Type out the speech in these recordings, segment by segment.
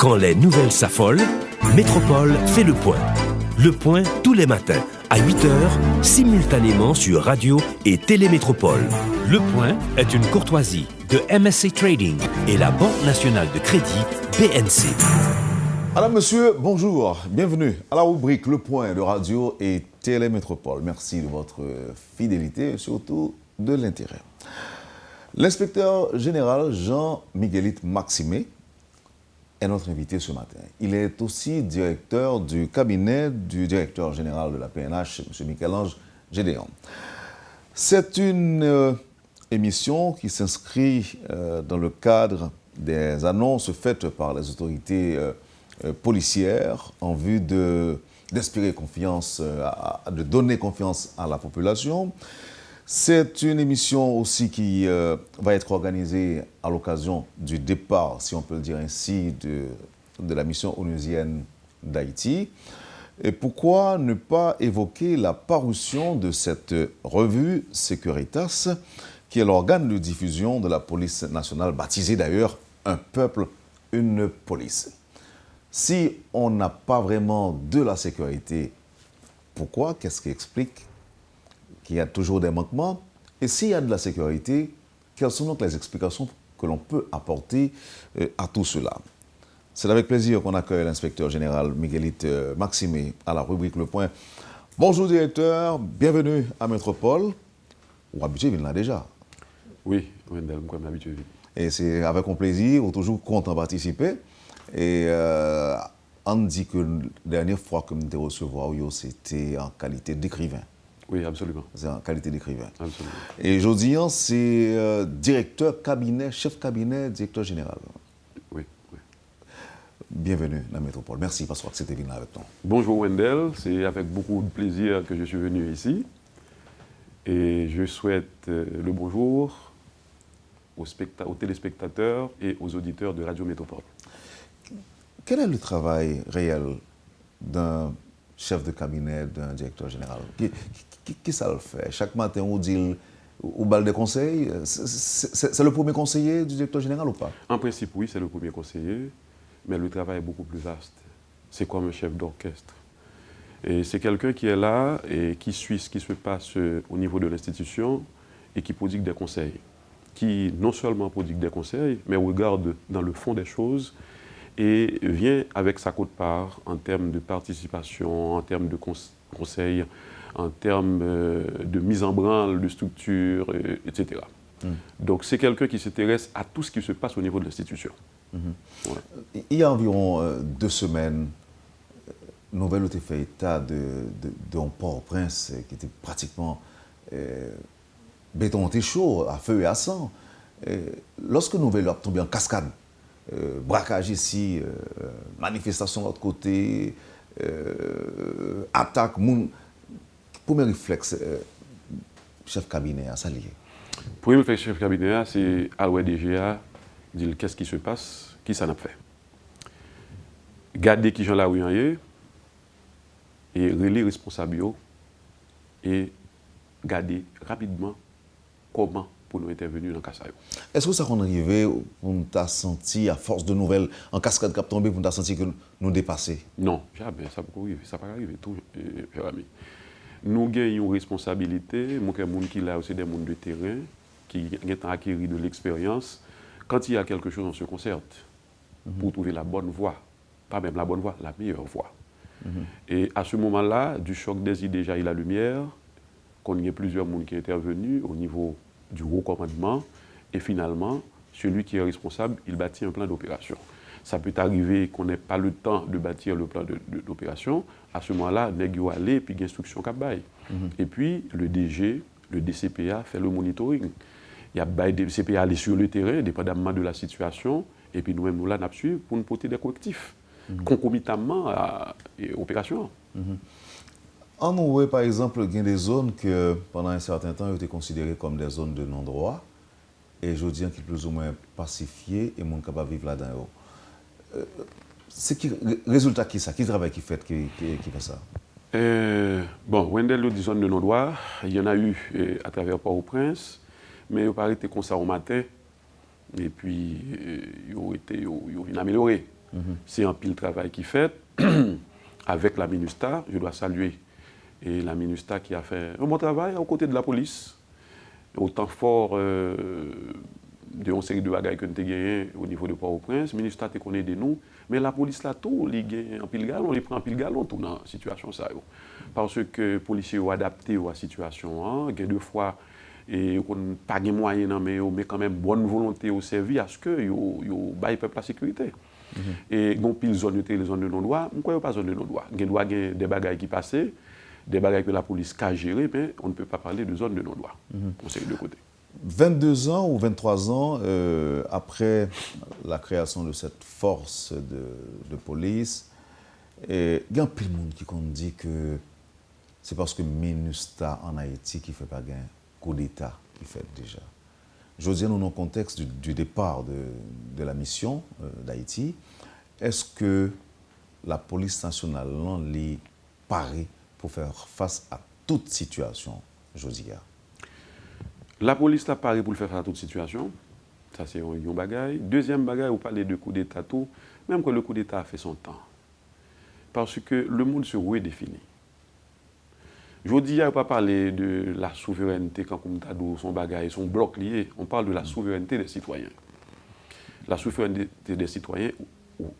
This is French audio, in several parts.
Quand les nouvelles s'affolent, Métropole fait le point. Le point tous les matins, à 8h, simultanément sur Radio et Télémétropole. Le point est une courtoisie de MSC Trading et la Banque nationale de crédit BNC. Madame, monsieur, bonjour. Bienvenue à la rubrique Le Point de Radio et Télémétropole. Merci de votre fidélité et surtout de l'intérêt. L'inspecteur général Jean-Miguelite Maximé est notre invité ce matin. Il est aussi directeur du cabinet du directeur général de la PNH, M. Michel-Ange Gédéon. C'est une émission qui s'inscrit dans le cadre des annonces faites par les autorités policières en vue d'inspirer confiance, de donner confiance à la population. C'est une émission aussi qui va être organisée à l'occasion du départ, si on peut le dire ainsi, de la mission onusienne d'Haïti. Et pourquoi ne pas évoquer la parution de cette revue Securitas, qui est l'organe de diffusion de la police nationale, baptisée d'ailleurs « Un peuple, une police ». Si on n'a pas vraiment de la sécurité, pourquoi? Qu'est-ce qui explique qu'il y a toujours des manquements? Et s'il y a de la sécurité, quelles sont donc les explications que l'on peut apporter à tout cela? C'est avec plaisir qu'on accueille l'inspecteur général Miguelite Maximé à la rubrique Le Point. Bonjour directeur, bienvenue à Métropole. Ou habitué, il là déjà. Oui, Wendell, je suis habitué. Et c'est avec un plaisir, ou toujours content de participer. Et on dit que la dernière fois que nous avons recevoir, c'était en qualité d'écrivain. Oui, absolument. C'est en qualité d'écrivain. Absolument. Et aujourd'hui, c'est directeur cabinet, chef cabinet, directeur général. Oui, oui. Bienvenue dans la Métropole. Merci parce que c'était venu avec nous. Bonjour Wendell, c'est avec beaucoup de plaisir que je suis venu ici. Et je souhaite le bonjour aux téléspectateurs et aux auditeurs de Radio Métropole. Quel est le travail réel d'un chef de cabinet, d'un directeur général? Qui ça le fait? Chaque matin, on dit au bal des conseils. C'est le premier conseiller du directeur général ou pas? En principe, oui, c'est le premier conseiller, mais le travail est beaucoup plus vaste. C'est comme un chef d'orchestre. Et c'est quelqu'un qui est là et qui suit ce qui se passe au niveau de l'institution et qui prodigue des conseils. Qui non seulement prodigue des conseils, mais regarde dans le fond des choses et vient avec sa quote-part en termes de participation, en termes de conseils, en termes de mise en branle, de structure, etc. Donc c'est quelqu'un qui s'intéresse à tout ce qui se passe au niveau de l'institution. Voilà. Il y a environ 2 semaines, Nouvelle a fait état d'un Port-au-Prince qui était pratiquement bétonné chaud, à feu et à sang. Lorsque Nouvelle a tombé en cascade, braquage ici, manifestation de l'autre côté, attaque, premier réflexe, chef cabinet à s'allier. Premier réflexe, chef cabinet, c'est à DGA, dire qu'est-ce qui se passe, qui ça n'a fait. Garder qui j'en la rue et relayer responsable et garder rapidement comment pour nous intervenir dans le cas. Est-ce que ça qu'on arrivé, on t'a senti à force de nouvelles en cascade cap tombé, on t'a senti que nous dépasser? Non, jamais, ça peut arriver, ça peut arriver tout, cher ami. Nous avons une responsabilité, nous avons des gens qui là aussi des gens de terrain qui ont acquis de l'expérience. Quand il y a quelque chose, on se concerte pour trouver la bonne voie, pas même la bonne voie, la meilleure voie. Et à ce moment-là, du choc des idées jaillit la lumière, qu'on y ait plusieurs gens qui sont intervenus au niveau du haut commandement, et finalement, celui qui est responsable, il bâtit un plan d'opération. Ça peut arriver qu'on n'ait pas le temps de bâtir le plan d'opération. À ce moment-là, nèg yo aller puis instruction cap bail. Et puis le DG, le DCPA fait le monitoring. Il y a le DCPA aller sur le terrain, dépendamment de la situation, et puis nous-mêmes nous là nous suivre pour nous porter des correctifs concomitamment à l'opération. En Noué, par exemple, il y a des zones que pendant un certain temps ont été considérées comme des zones de non-droit, et je dis qu'ils sont plus ou moins pacifiées et mon capable vivre là-dedans. C'est qui résultat qui ça? Qui travaille qui fait qui fait ça? Bon, Wendell, des zones de non-droit, il y en a eu à travers Port-au-Prince, mais il n'a pas été comme ça au matin, et puis ils ont été améliorés. C'est un pile travail qui fait avec la MINUSTA. Je dois saluer et la MINUSTA qui a fait un bon travail aux côtés de la police. Autant fort de une série de bagages que nous avons gagné au niveau de Port-au-Prince, MINUSTA te connaît de nous, mais la police là tout, ils gagnent en pile galon, ils prennent en pile galon tout dans la situation ça. Parce que les policiers ont adapté à la situation, il y a deux fois et on n'a pas de moyens mais quand même bonne volonté au service à ce que yo bail peuple la sécurité. Et gon pile zone les zones de non-droit, pourquoi pas zone de non-droit? Il doit gagner des bagages qui passaient, des bagages que la police a géré, mais on ne peut pas parler de zone de non-droit. On sait de côté. 22 ans ou 23 ans après la création de cette force de police, il y a un peu de monde qui dit que c'est parce que MINUSTA en Haïti qui ne fait pas un coup d'État qui fait déjà. Je dis, nous, dans le contexte du départ de la mission d'Haïti, est-ce que la police nationale est parée pour faire face à toute situation, je dis? La police là parée pour le faire face à toute situation. Ça, c'est un bagage. Deuxième bagage, vous parlez de coup d'État tout, même que le coup d'État a fait son temps. Parce que le monde se redéfinit. Je dis, il ne faut pas parler de la souveraineté quand on a son bagage, son bloc lié. On parle de la souveraineté des citoyens. La souveraineté des citoyens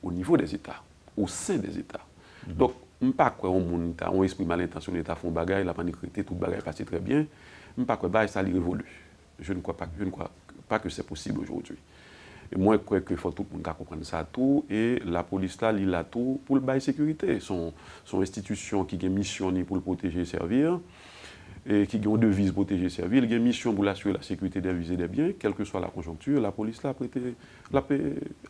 au niveau des États, au sein des États. Donc, je ne sais pas quoi on esprit mal intentionné, l'État fait un bagage, la panicité, tout bagage passe très bien. Je ne sais pas quoi ça lui révolue. Je ne crois pas que c'est possible aujourd'hui. Et moi, je crois qu'il faut tout le monde comprendre ça tout. Et la police là, il a tout pour le bail sécurité. Son institution qui a une mission pour le protéger et servir, et qui a une devise protéger et servir, il a une mission pour assurer la sécurité des vies et des biens, quelle que soit la conjoncture. La police là a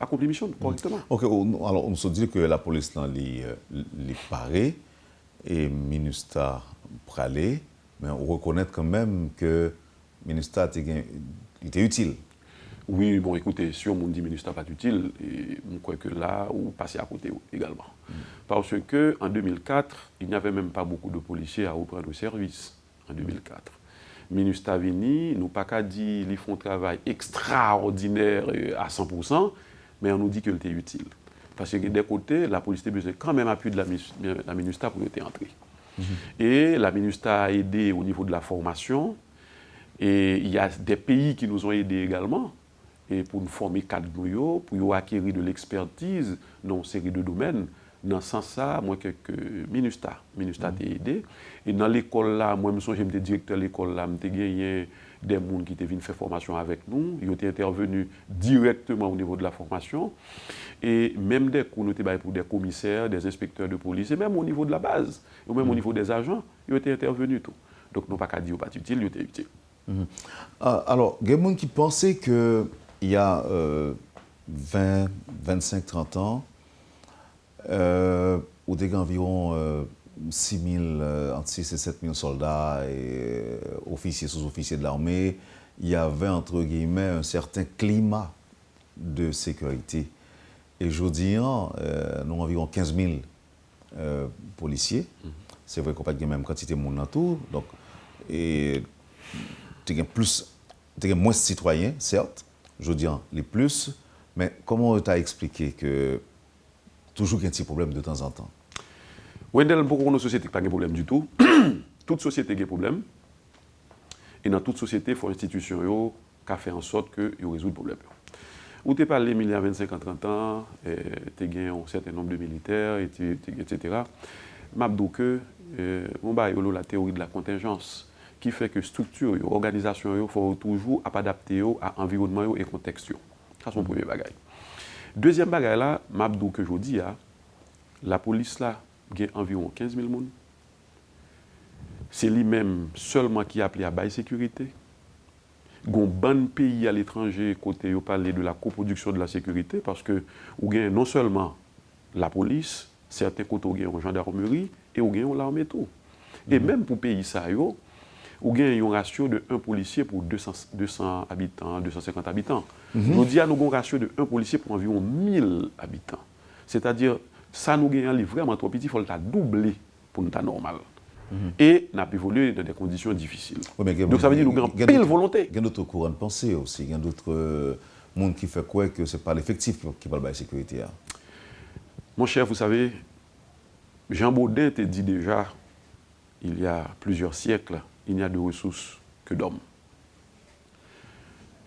accompli mission correctement. Ok, alors on se dit que la police là, est parée et MINUSTA pralé, mais on reconnaît quand même que MINUSTA était utile. Oui, bon, écoutez, si on me dit que MINUSTA n'est pas utile, je crois que là, on passe à côté également. Parce qu'en 2004, il n'y avait même pas beaucoup de policiers à reprendre le service. En 2004. MINUSTA vini, nous pas qu'à dire qu'ils font un travail extraordinaire à 100%, mais on nous dit qu'il était utile. Parce que des côtés, la police a besoin quand même appui de la MINUSTA pour y entrer. Et la MINUSTA a aidé au niveau de la formation. Et il y a des pays qui nous ont aidés également. Et pour nous former cadre pour acquérir de l'expertise dans une série de domaines. Dans ce sens-là, moi, MINUSTA t'a aidé. Et dans l'école là, moi, j'étais directeur de l'école là, j'ai gagné des gens qui étaient venus faire formation avec nous. Ils étaient intervenus directement au niveau de la formation. Et même des cours, nous étions pour des commissaires, des inspecteurs de police, et même au niveau de la base, et même au niveau des agents, ils étaient intervenus tout. Donc, nous n'avons pas qu'à dire qu'ils n'étaient pas utiles, ils étaient utiles. Alors, il y a des gens qui pensaient qu'il y a 20, 25, 30 ans, où il y a environ 6 000, entre 6 et 7 000 soldats et officiers, sous-officiers de l'armée, il y avait, entre guillemets, un certain climat de sécurité. Et je dis, nous avons environ 15 000 policiers. C'est vrai qu'on n'a pas la même quantité de monde dans tout. Donc, et tu as moins de citoyens, certes, je dis les plus, mais comment tu as expliqué que toujours qu'il y a un petit problème de temps en temps? Wendell, pour nos sociétés, pas de problème du tout. Toute société a des problèmes. Et dans toute société, il faut une institution qui fait en sorte que résout le problème. Où tu parles il y a 25 ans, 30 ans, tu as gagné un certain nombre de militaires, etc. Je dis que la théorie de la contingence, qui fait que structure, organisation, il faut toujours adapter à l'environnement et au contexte. Ça, c'est mon premier bagage. Deuxième bagage là, je dis que je dis, la police là, il y a environ 15 000 personnes. C'est lui-même seulement qui a appelé à bail sécurité. Il y a un bon pays à l'étranger côté où parler de la coproduction de la sécurité parce que vous avez non seulement la police, certains côtés vous avez une gendarmerie et vous avez l'armée tout. Et même pour pays ça, vous avez un ratio de 1 policier pour 200 habitants, 250 habitants. Nous disons nous avons un ratio de 1 policier pour environ 1000 habitants. C'est-à-dire, ça nous gagne vraiment trop petit, il faut le doubler pour nous normal. Et n'a pas évolué dans des conditions difficiles. Oui, donc ça veut dire que nous avons pile volonté. Il y a d'autres courants de pensée aussi. Il y a d'autres monde qui fait quoi que ce n'est pas l'effectif qui parle de la sécurité. Mon cher, vous savez, Jean Baudin t'a dit déjà, il y a plusieurs siècles, il n'y a de ressources que d'hommes.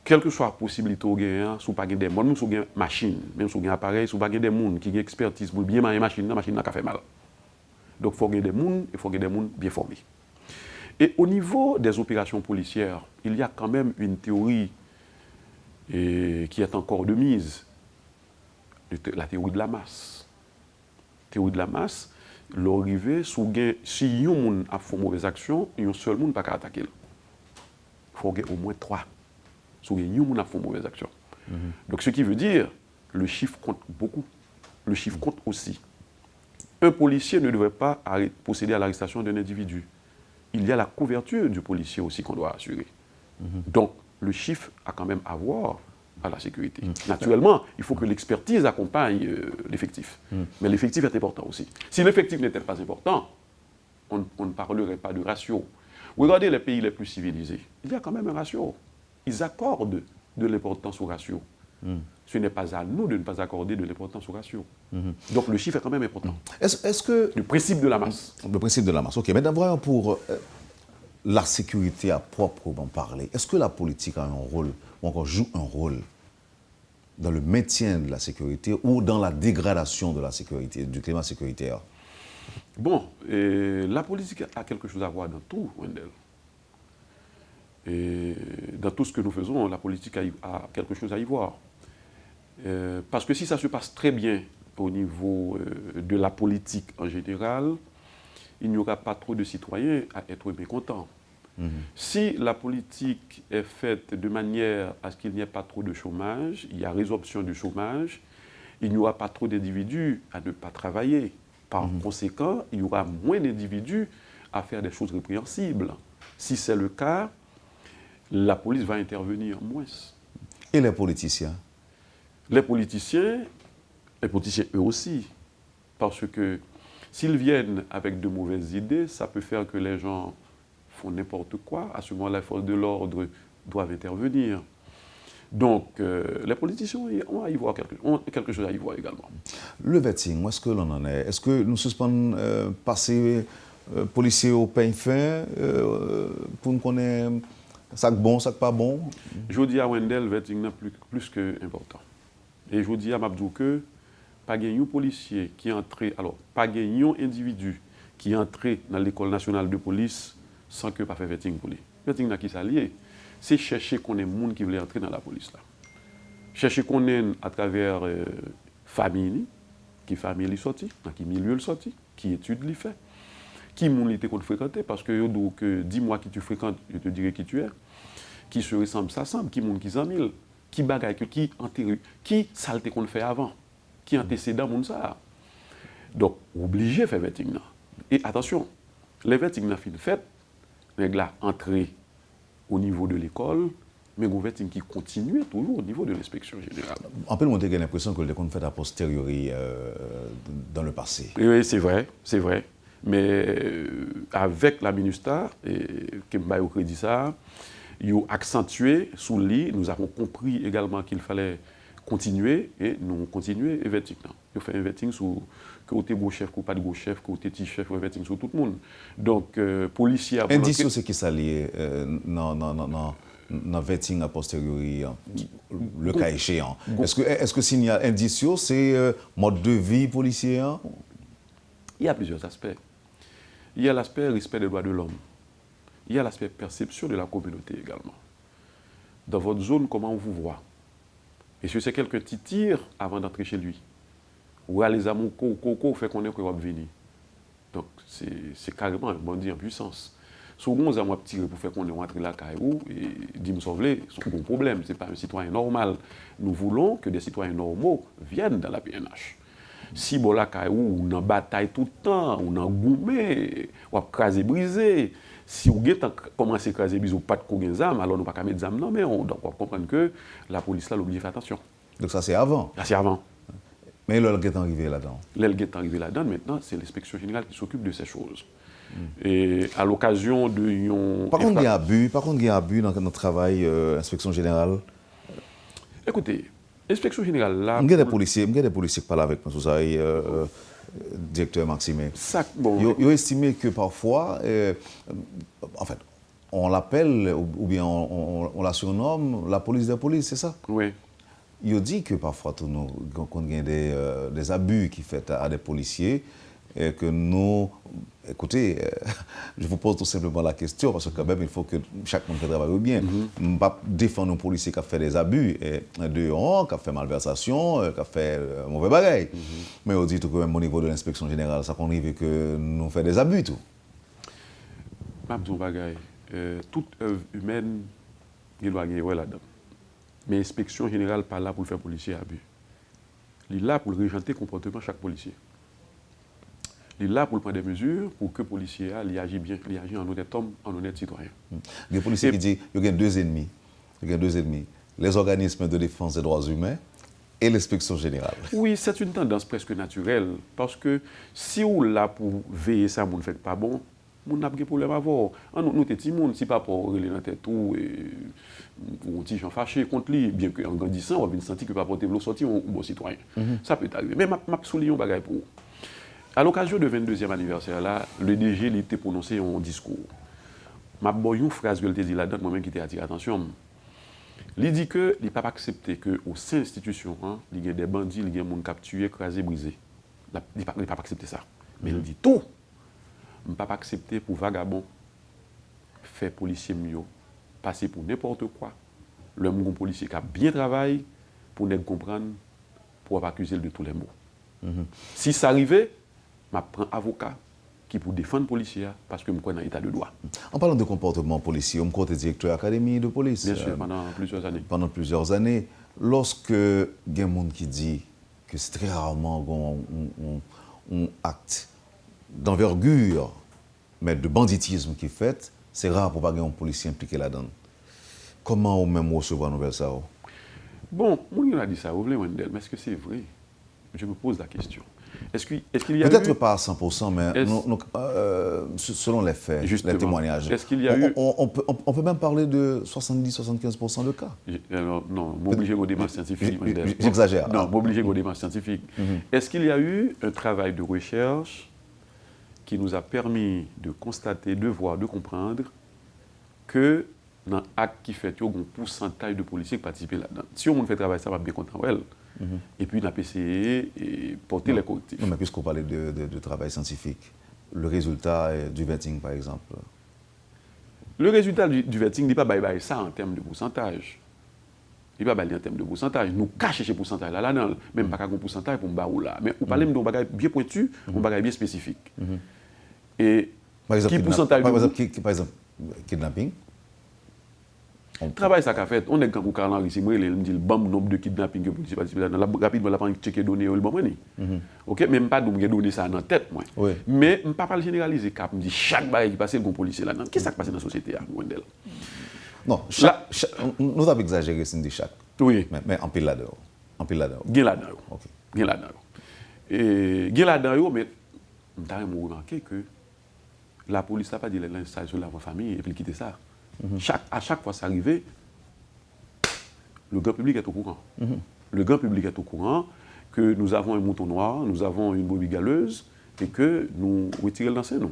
Quelle que soit la possibilité au gain, si vous n'avez pas des gens, si vous avez machine, même si vous avez un appareil, si vous n'avez pas des gens qui ont expertise pour bien manier la machine n'a pas fait mal. Donc il faut gagner des gens, il faut gagner des gens bien formés. Et au niveau des opérations policières, il y a quand même une théorie qui est encore de mise, la théorie de la masse. Théorie de la masse, l'arrivée, si un monde a fait une mauvaise action, un seul monde n'a pas attaquer. Il faut gagner au moins 3. Si un monde a fait une mauvaise action. Donc ce qui veut dire, le chiffre compte beaucoup. Le chiffre compte aussi. Un policier ne devrait pas procéder à l'arrestation d'un individu. Il y a la couverture du policier aussi qu'on doit assurer. Donc, le chiffre a quand même à voir à la sécurité. Naturellement, il faut que l'expertise accompagne l'effectif. Mais l'effectif est important aussi. Si l'effectif n'était pas important, on ne parlerait pas de ratio. Regardez les pays les plus civilisés. Il y a quand même un ratio. Ils accordent de l'importance au ratio. Ce n'est pas à nous de ne pas accorder de l'importance au ratio. Donc le chiffre est quand même important. Est-ce que... Le principe de la masse. Le principe de la masse. OK, mais d'abord pour la sécurité à proprement parler, est-ce que la politique a un rôle, ou encore joue un rôle dans le maintien de la sécurité ou dans la dégradation de la sécurité, du climat sécuritaire? Bon, la politique a quelque chose à voir dans tout, Wendell. Et dans tout ce que nous faisons, la politique a quelque chose à y voir. Parce que si ça se passe très bien au niveau de la politique en général, il n'y aura pas trop de citoyens à être mécontents. Si la politique est faite de manière à ce qu'il n'y ait pas trop de chômage, il y a résorption du chômage, il n'y aura pas trop d'individus à ne pas travailler. Par conséquent, il y aura moins d'individus à faire des choses répréhensibles. Si c'est le cas, la police va intervenir moins. Et les politiciens? Les politiciens eux aussi. Parce que s'ils viennent avec de mauvaises idées, ça peut faire que les gens font n'importe quoi. À ce moment-là, les forces de l'ordre doivent intervenir. Donc, les politiciens ont quelque chose à y voir également. Le vetting, où est-ce que l'on en est? Est-ce que nous suspendons passer policiers au pain fin pour nous connaître ça bon, ça pas bon? Je dis à Wendell, le vetting n'est plus que important. Et je dis à Mabdou que pas un policier qui est entré, alors pas un individu qui est entré dans l'école nationale de police sans que pas fait vetting pour lui. Vetting n'a qui s'allier, c'est chercher qu'on ait monde qui veut entrer dans la police là. Chercher qu'on ait à travers famille, qui famille est sorti, dans qui milieu est sorti, qui étude lui fait, qui monde était qu'on fréquenter parce que donc dis-moi qui tu fréquentes, je te dirai qui tu es, qui se ressemble ça semble, qui monde qui s'amile, qui bagaille qui antérieur, qui saleté qu'on fait avant, qui antécédent monde ça. Donc obligé de faire vetting là. Et attention, les vetting là fin fait, les gars entré au niveau de l'école, mais le vetting qui continue toujours au niveau de l'inspection générale. On peut monter l'impression que le qu'on fait a posteriori dans le passé. Oui, c'est vrai, c'est vrai. Mais avec la MINUSTAH, qui m'a crédit ça, ils ont accentué sous lit. Nous avons compris également qu'il fallait continuer et nous continuer et vetting. Ils ont fait un vetting sur côté gros chef, pas de gros chef, côté petit chef, un vetting sur tout le monde. Donc, policiers... Indice c'est qui s'allie dans vetting a posteriori, le cas échéant. Est-ce que s'il y a indice, c'est mode de vie policier? Il y a plusieurs aspects. Il y a l'aspect respect des droits de l'homme. Il y a l'aspect perception de la communauté également. Dans votre zone, comment on vous voit? Est-ce que c'est quelqu'un qui tire avant d'entrer chez lui? Ou à les amours coco fait qu'on est qu'on va venir? Donc, c'est carrément un bandit en puissance. Si on a tiré pour faire qu'on est rentré là, et dit me sauver, c'est un problème. Ce n'est pas un citoyen normal. Nous voulons que des citoyens normaux viennent dans la PNH. Si bon là, on en bataille tout le temps, on en goumé, on a crasé brisé. Si on commence à craser brisé, pas de coups d'armes, alors on ne peut pas mettre des armes. Non, mais on doit comprendre que la police là, l'oblige à faire attention. Donc ça, c'est avant? Ça, c'est avant. Mais l'ELG est arrivé là-dedans? L'ELG est arrivé là-dedans, maintenant, c'est l'inspection générale qui s'occupe de ces choses. Et à l'occasion de... Par contre, il y a abus dans notre travail, inspection générale? Écoutez, Inspection générale, là... Il y a des policiers qui parlent avec moi, ça, directeur Maxime. Bon, Ils ont estimé que parfois, en fait, on l'appelle, ou bien on la surnomme la police des polices, c'est ça? Oui. Il dit que parfois, qu'on a des abus qui fait à des policiers, et que nous, écoutez, je vous pose tout simplement la question, parce que quand même, il faut que chaque monde travaille bien. Je ne vais pas défendre un policier qui a fait des abus, qui a fait malversation, qui a fait mauvais bagaille. Mais on dit tout quand même au niveau de l'inspection générale, ça qu'on arrive que nous faisons des abus, tout. Mabdou bagaille, toute œuvre humaine, il doit gagner là-dedans. Mais l'inspection générale n'est pas là pour le faire policier abus. Il est là pour régenter le comportement de chaque policier. Il est là pour prendre des mesures pour que le policier agisse bien, il agisse en honnête homme, en honnête citoyen. Il y a des policiers qui disent qu'il y a deux ennemis. Les organismes de défense des droits humains et l'inspection générale. Oui, c'est une tendance presque naturelle. Parce que si on est là pour veiller ça, on ne fait pas bon, on n'a pas de problème à voir. Nous, petits monde, si pas pour relayer dans tête tout, on petit gens fâché contre lui, bien qu'en grandissant, on va sentir que pas porter l'eau sortir un bon citoyen. Ça peut arriver. Mais je souligne un bagage pour vous. À l'occasion du 22e anniversaire, là, le DG il était prononcé un discours. Je vais une phrase qu'il a dit là-dedans, moi-même qui t'a attiré l'attention. Il dit qu'il ne peut pas accepter qu'au sein de l'institution, il y a des bandits, il y a des gens capturés, écrasés, brisés. Il ne peut pas accepter ça. Mais il dit tout. Je ne peux pas accepter pour vagabond, faire policier mieux, passer pour n'importe quoi. Le monde policier qui a bien travaillé pour ne comprendre, pour pas accuser de tous les mots. Si ça arrivait, je prends un avocat qui pour défendre le policier parce que je suis dans l'état de droit. En parlant de comportement policier, on est directeur de l'académie de police. Bien sûr, pendant plusieurs années. Pendant plusieurs années. Lorsque il y a des gens qui disent que c'est très rarement un acte d'envergure, mais de banditisme qui est fait, c'est rare pour pas un policier impliqué là-dedans. Comment on même recevoir une nouvelle ça? Bon, on a dit ça, Wendell, mais est-ce que c'est vrai? Je me pose la question. Est-ce qu'il y a peut-être pas à 100%, mais selon les faits, justement, les témoignages, est-ce qu'il y a eu... on peut même parler de 70-75% de cas. Non, m'obliger au débat scientifique. J'exagère. Non, m'obliger au débat scientifique. Est-ce qu'il y a eu un travail de recherche qui nous a permis de constater, de voir, de comprendre que dans l'acte qui fait, il y a un pourcentage de policiers qui participent là-dedans. Si on fait travailler ça, on va bien content. Et puis, on a essayé de porter les correctifs. Non, mais puisqu'on parlait de travail scientifique, le résultat du vetting, par exemple. Le résultat du vetting n'est pas ça en termes de pourcentage. Il n'est pas en termes de pourcentage. Nous cachons ces pourcentages là, même pas qu'un pourcentage pour me là. Mais on parle d'un bagage bien pointu, un bagage bien spécifique. Et par exemple, qui pourcentage par exemple, kidnapping. On travaille ça qu'a fait. On est quand on parle ici, moi, il me dit le bon nombre de kidnapping que policiers participent là. Rapidement, la prendre checker données le bon money. OK, même pas de donner ça dans tête moi. Oui. Mais je ne pas généraliser cap, me dit chaque bail qui passe le bon policier là. Qu'est-ce qui se passe dans la société à Wendell? Non, nous avons exagéré c'est chaque. Oui. Mais en pile là-dedans. Bien là-dedans. OK. Bien là-dedans. Et bien là-dedans mais on a remarqué que la police n'a pas dit l'installation de la famille et puis quitter ça. À chaque fois que ça arrivait, le grand public est au courant. Le grand public est au courant que nous avons un mouton noir, nous avons une brebis galeuse et que nous retirons dans ces noms.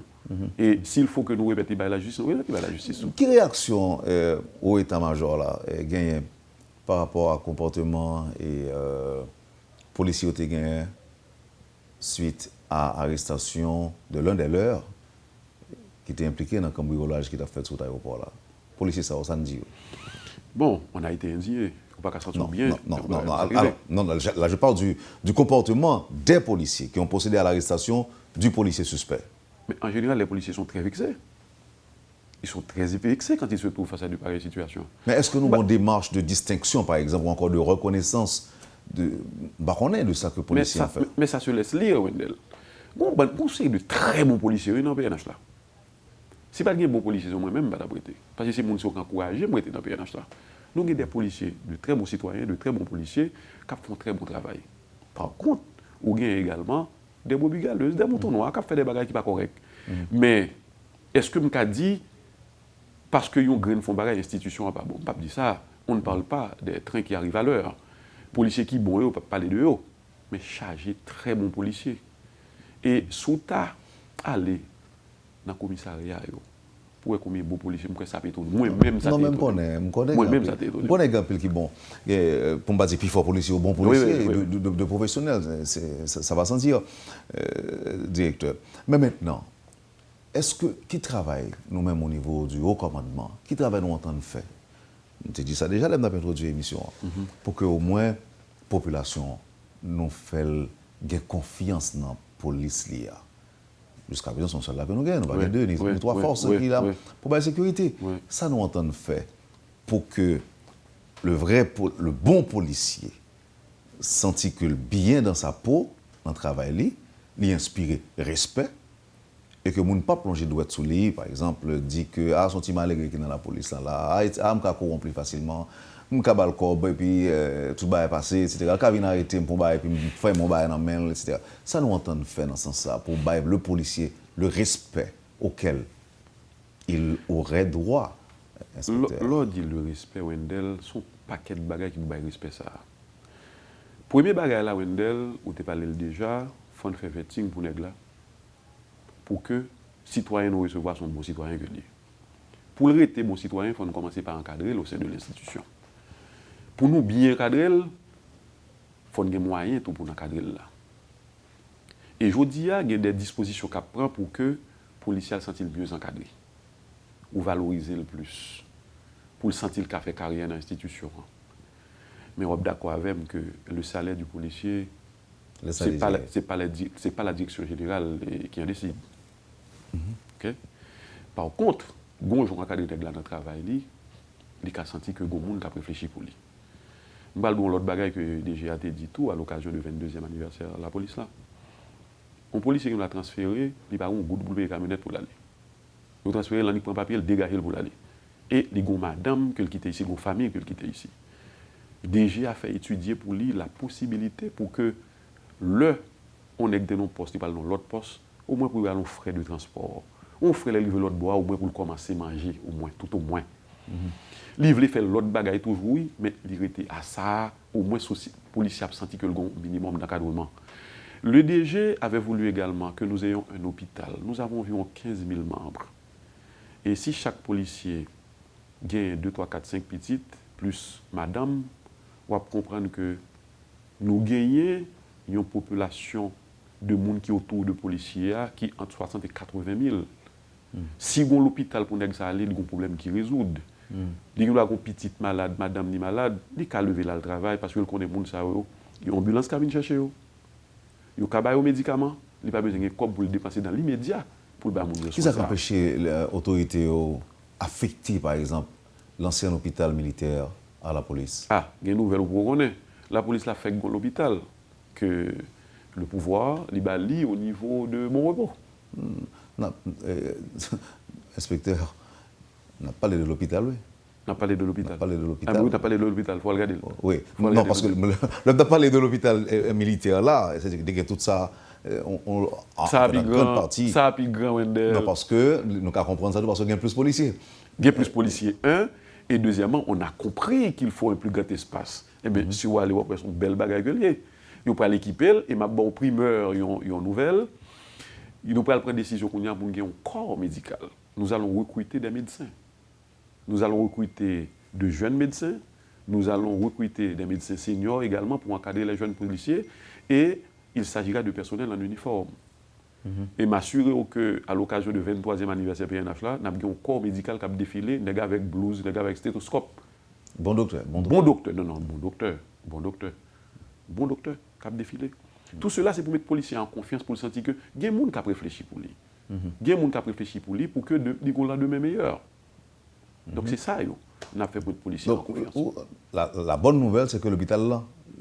Et s'il faut que nous répétions la justice, nous répétons la justice. Quelle réaction au état-major là gagné par rapport au comportement et policiers ont gagné suite à l'arrestation de l'un des leurs qui était impliqué dans le cambriolage qui a fait sur l'aéroport là? Policiers, ça ne dit. Bon, on a été indigné. On ne peut pas se sentir bien. Non, là, je parle du comportement des policiers qui ont procédé à l'arrestation du policier suspect. Mais en général, les policiers sont très vexés. Ils sont très vexés quand ils se trouvent face à de pareilles situations. Mais est-ce que nous avons une démarche de distinction, par exemple, ou encore de reconnaissance de ça que les policiers ont fait? Mais ça se laisse lire, Wendell. Bon, c'est de très bons policiers dans le PNH là. Si pas de bons policiers, moi-même, je ne vais pas prêter. Parce que c'est les gens qui sont encouragés à prêter dans le PNH là. Nous avons des policiers, de très bons citoyens, de très bons policiers, qui font très bon travail. Par contre, nous avons également des brebis galeuses, des moutons noirs, qui font des bagages qui ne sont pas corrects. Mais est-ce que je me dis, parce que les gens font des institutions, pas bon, pas dire ça, on ne parle pas des trains qui arrivent à l'heure. Policiers qui bon, on ne peut pas parler de eux, mais chargé très bons policiers. Et sous ta aller dans le commissariat, pour combien de bons policiers, ça peut étonner. Moi-même, ça peut étonner. Moi-même, ça peut étonner. Moi, je qui bon. Pour me dire plus fort policier ou bon policier, de professionnels, ça va sentir, directeur. Mais maintenant, est-ce que, qui travaille, nous-mêmes au niveau du haut commandement, qui travaille nous en train de faire? On te dit ça déjà, là, on a introduit l'émission, pour que au moins, la population nous fait confiance dans la police. Jusqu'à présent, son seul là que nous gagnons, nous avons deux, ni trois forces qui là pour la sécurité. Ça nous entend faire pour que le bon policier senti que le bien dans sa peau, dans le travail, lui inspire respect et que nous ne pas plonger droit sous lui, par exemple, dit que son petit malgré qui est dans la police là, on peut corrompre plus facilement. Je peux le corps et puis tout va passer, etc. Quand vient arrêter pour bail puis faire mon bail dans main, etc. Ça nous entend faire dans ce sens-là pour bailler le policier le respect auquel il aurait droit. L'on dit le respect, Wendell, son paquet de bagages qui nous baillent respect ça. Premier bagage là, Wendell, où tu parlé déjà, il faut faire vetting pour nèg là, pour que citoyen nous recevoir son bon citoyen que lui. Pour le rester bon citoyen, il faut commencer par encadrer au sein de l'institution. Pour nous bien encadrer, il faut des moyens pour encadrer là. Et je dis, il y a des dispositions qu'on prend pour que les policiers se sentent mieux encadrés, ou valoriser le plus, pour le sentir qu'il fait carrière dans l'institution. Mais on est d'accord avec moi que le salaire du policier, ce n'est pas la direction générale qui en décide. Okay? Par contre, quand on encadre dans le travail, il a senti que les gens ont réfléchi pour lui. Je vais vous l'autre bagaille que DGA a dit tout à l'occasion du 22e anniversaire de la police là. Un policier qui l'a transféré, il n'a pas un goût de boulot camionnette pour l'aller. Il a transféré, il a pris un papier, il a dégagé pour l'aller. Et il y a une madame qui quitte ici, une famille qui quitte ici. DGA a fait étudier pour lui la possibilité pour que on ait des postes, il parle dans l'autre poste, au moins pour avoir un frais de transport. On ferait livrer l'autre bois, au moins pour commencer à manger, au moins, tout au moins. Il voulait faire l'autre bagaille toujours, oui, mais il était à ça, au moins les policiers ont senti que le minimum d'encadrement. Le DG avait voulu également que nous ayons un hôpital. Nous avons environ 15 000 membres. Et si chaque policier gagne 2, 3, 4, 5 petites, plus madame, on va comprendre que nous gagnons une population de monde qui est autour de policiers qui est entre 60 et 80 000. Si on a l'hôpital pour nous aller, il y a un problème qui résout. Il y a une petite malade, madame ni malade, il a lever là le travail parce qu'il connaît les gens, il y a une ambulance qui vient chercher. Il y a des médicaments, il n'y a pas besoin de quoi pour le dépenser dans l'immédiat pour le monde. Qui a empêché l'autorité affecter, par exemple, l'ancien hôpital militaire à la police? Ah, il y a une nouvelle pour connaître. La police l'a fait dans l'hôpital, que le pouvoir est au niveau de mon repos. Inspecteur, on a parlé de l'hôpital, oui. On a parlé de l'hôpital. Ah, oui, on a parlé de l'hôpital, il faut regarder. Oui, non, parce que on a parlé de l'hôpital militaire là, c'est-à-dire que tout ça, ça a plus grand partie. Ça a plus grand, Wendell. Non, parce que nous avons comprendre ça parce qu'il y a plus de policiers. Il y a plus de policiers, un. Et deuxièmement, on a compris qu'il faut un plus grand espace. Eh bien, si vous allez voir, c'est une belle bagarre que lié. Vous pouvez l'équiper, et ma bonne primeur, une nouvelle. Nous pouvons prendre une décision pour un corps médical. Nous allons recruter des médecins. Nous allons recruter de jeunes médecins. Nous allons recruter des médecins seniors également pour encadrer les jeunes policiers. Et il s'agira de personnel en uniforme. Et m'assurer qu'à l'occasion du 23e anniversaire PNH, là, nous avons un corps médical qui a défilé, des gars avec blouse, des gars avec stéthoscope. Bon docteur. Bon docteur qui a défilé. Tout cela, c'est pour mettre les policiers en confiance, pour le sentir que il y a des gens qui ont réfléchi pour lui. Il y a des gens qui ont réfléchi pour lui pour que les gens demain meilleur. Donc c'est ça, on a fait pour les policiers en confiance. La bonne nouvelle, c'est que l'hôpital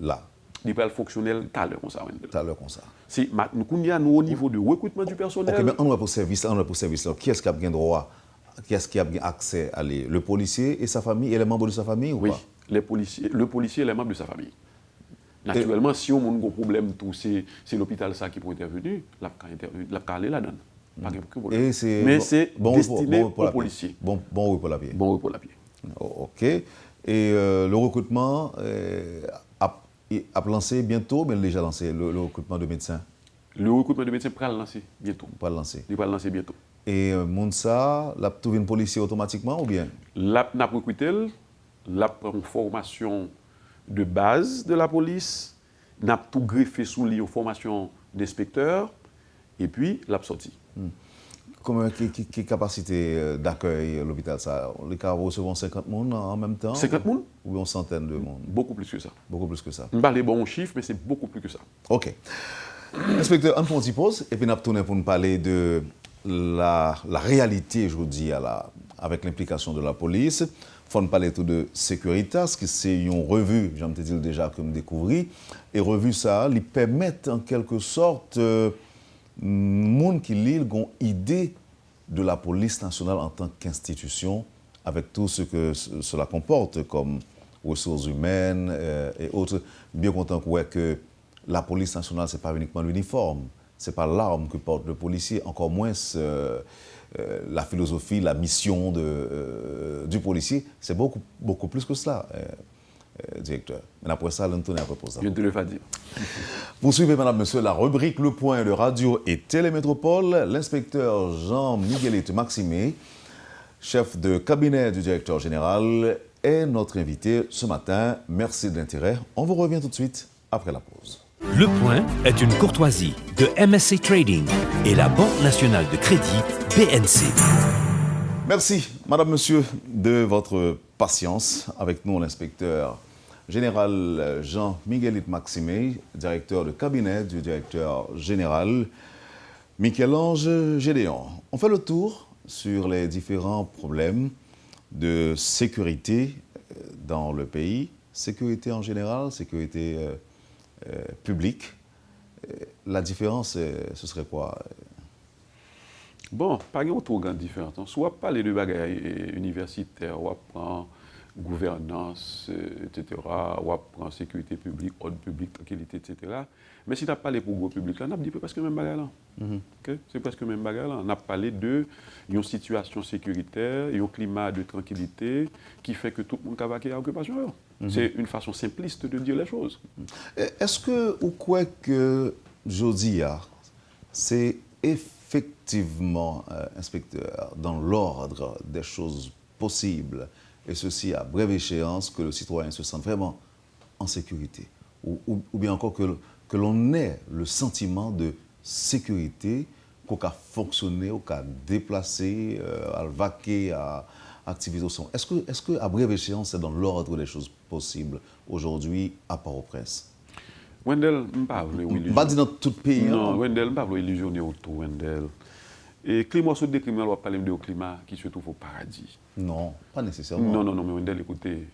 là. Il peut fonctionnel tout à l'heure comme ça. Nous, au niveau de recrutement du personnel. Ok, mais on va pour service, qui est-ce qui a bien droit, qui est-ce qui a bien accès à aller? Le policier et sa famille et les membres de sa famille ou pas? Oui, le policier et les membres de sa famille. Naturellement, si on a un problème, c'est l'hôpital ça qui peut intervenir, il a aller là-dedans. Mais c'est destiné aux policiers. Bon pour la pied. Bon pour la pied. Ok. Et le recrutement, il a lancé bientôt, mais il a déjà lancé le recrutement de médecins. Le recrutement de médecins va le lancer bientôt. Pas le lancer. Il va le lancer bientôt. Et Mounsa, l'a trouvé un policier automatiquement ou bien? Là, n'a recruté, là prend une formation de base de la police, n'a tout greffé sous lui une formation d'inspecteur, et puis l'a sorti. Quelle capacité d'accueil l'hôpital ça? Les cas recevront 50 personnes en même temps? 50 personnes? Ou une centaine de monde? Beaucoup plus que ça. Beaucoup plus que ça. Je ne parle pas les bons chiffres, mais c'est beaucoup plus que ça. OK. Inspecteur, on s'y pose, et puis nous allons pour nous parler de la réalité, je vous dis, avec l'implication de la police. Il faut nous parler tout de sécurité, ce qui c'est une revue, j'aime te dire déjà que me découvrir, et revue ça, lui permettent en quelque sorte monde qui lit une idée de la police nationale en tant qu'institution, avec tout ce que cela comporte comme ressources humaines et autres. Bien content que la police nationale, ce n'est pas uniquement l'uniforme, ce n'est pas l'arme que porte le policier, encore moins la philosophie, la mission du policier. C'est beaucoup plus que cela, directeur. Mais après ça, l'on tourne à propos. Je ne te le fais dire. Poursuivez, madame, monsieur, la rubrique Le Point de Radio et Télémétropole. L'inspecteur Jean-Miguelito Maximé, chef de cabinet du directeur général, est notre invité ce matin. Merci de l'intérêt. On vous revient tout de suite après la pause. Le Point est une courtoisie de MSC Trading et la Banque nationale de crédit BNC. Merci, madame, monsieur, de votre patience. Avec nous, l'inspecteur général Jean-Miguelito Maximé, directeur de cabinet du directeur général Michel-Ange Gédéon. On fait le tour sur les différents problèmes de sécurité dans le pays. Sécurité en général, sécurité publique. La différence, ce serait quoi? Bon, pas une trop grande différence. Soit parler de bagages universitaires, ou prendre gouvernance, etc., ou prendre sécurité publique, ordre public, tranquillité, etc. Mais si tu as parlé pour le gros public, là, on a dit presque le même bagage là. Okay? C'est presque le même bagage là. On a parlé d'une situation sécuritaire, un climat de tranquillité qui fait que tout le monde va vaquer à l'occupation. C'est une façon simpliste de dire les choses. Est-ce que, ou quoi que Jodia, c'est effectivement, inspecteur, dans l'ordre des choses possibles, et ceci à brève échéance, que le citoyen se sente vraiment en sécurité, ou bien encore que l'on ait le sentiment de sécurité, qu'on a fonctionné, qu'on a déplacé, à vaquer, à activiser au son. Est-ce que à brève échéance, c'est dans l'ordre des choses possibles aujourd'hui à Port-au-Prince? Wendell, je ne pas illusionner. Pas dit dans tout le pays. Non, Wendell, je ne pas illusionner autour, Wendell. Et climat sur le climat, on va parler de climat qui se trouve au paradis. Non, pas nécessairement. Non, mais Wendell, écoutez.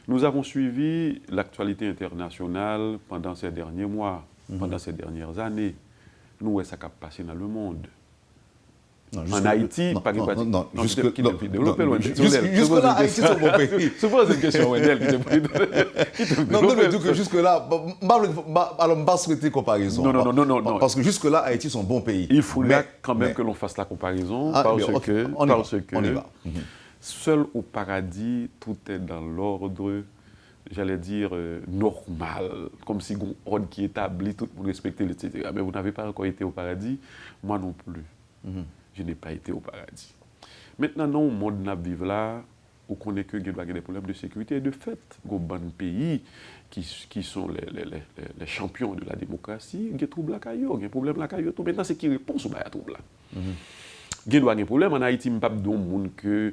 Nous avons suivi l'actualité internationale pendant ces derniers mois, pendant ces dernières années. Nous, où est-ce ça a passé dans le monde? Non, en Haïti, pas de non, jusque-là, Haïti, c'est un bon pays. Je pose une question, Wendell, qui te Non, mais que jusque-là, alors, je ne pas souhaiter comparaison. Non. Parce que jusque-là, Haïti, c'est un bon pays. Il faudrait quand même que l'on fasse la comparaison, parce que on y va. Seul au paradis, tout est dans l'ordre, j'allais dire, normal, comme si un ordre qui est établi, tout le monde respecte, etc. Mais vous n'avez pas encore été au paradis, moi non plus. Je n'ai pas été au paradis. Maintenant, dans le monde où nous vivons là, on connaît que il y a des problèmes de sécurité. Et de fait, il y a des pays qui sont les champions de la démocratie, il y a des troubles là, il y a des problèmes là. Maintenant, c'est qui répond sur ces troubles là. Il y a des problèmes en Haïti, je ne sais pas que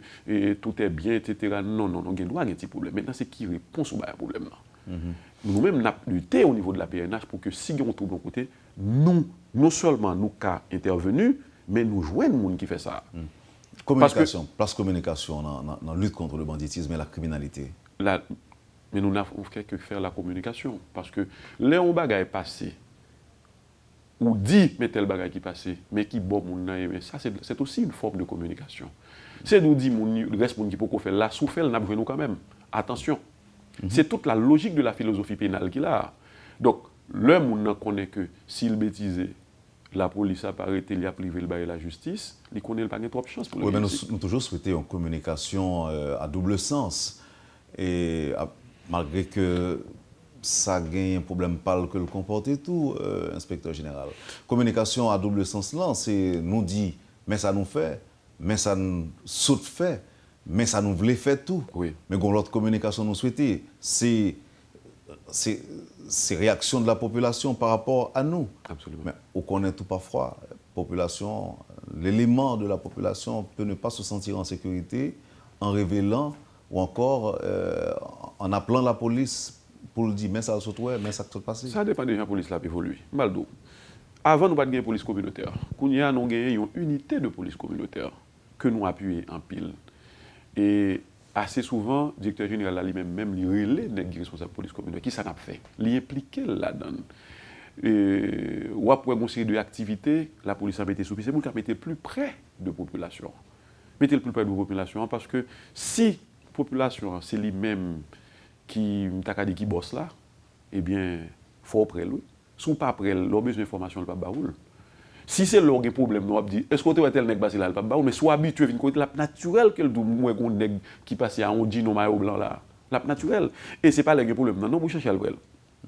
tout est bien, etc. Non, il y a des problèmes. Maintenant, c'est qui répond sur ces problèmes là. Nous-mêmes, nous avons lutté au niveau de la PNH pour que si il y a un trouble de côté, nous, non seulement nous avons intervenu, mais nous joignons les gens qui fait ça. Communication, place communication dans la lutte contre le banditisme et la criminalité. Mais nous n'avons que faire la communication. Parce que là, un bagage est passé, ou dit, mais tel bagage qui est passé, mais qui bon, mais ça, c'est aussi une forme de communication. C'est nous dire, le reste qui peut faire là, sous fait, nous nous quand même. Attention. C'est toute la logique de la philosophie pénale qu'il a. Donc, le monde connaît que s'il bêtisait, la police a arrêté, il a privé le bail et la justice, il connaît pas trop de chance pour le oui, mais nous toujours souhaité une communication à double sens. Et malgré que ça gagne un problème pas que le comporte et tout, inspecteur général. Communication à double sens là, c'est nous dit, mais ça nous fait, mais ça nous saute fait, mais ça nous voulait faire tout. Oui. Mais quand l'autre communication nous souhaitait, c'est réaction de la population par rapport à nous. Absolument. Mais on connaît tout parfois, population, l'élément de la population peut ne pas se sentir en sécurité en révélant ou encore en appelant la police pour le dire, mais ça saute, ouais, mais ça se passe. Ça dépend de la police là évolue. Maldo. Avant nous pas de police communautaire. Nous avons une unité de police communautaire que nous appuyons en pile. Et assez souvent, le directeur général lui-même il relève des responsables de police communautaire. Qui ça n'a fait? Il impliqué là-dedans. Ou après une série d'activités, la police a mis sous pied. C'est pour qu'elle mette plus près de la population. Mettez le plus près de la population parce que si la population, c'est lui-même qui bosse là, eh bien, il faut après lui. Si on pas après, l'on besoin d'informations, le pas baoul. Si c'est là un problème, on dit est-ce que tu as tel nèg passé là, le pas baoul, mais soit habitué à côté la naturel que le moins qu'on nèg qui passe à un dino maillot blanc là, la naturel. Et c'est pas le problème, non, vous cherchez le prel.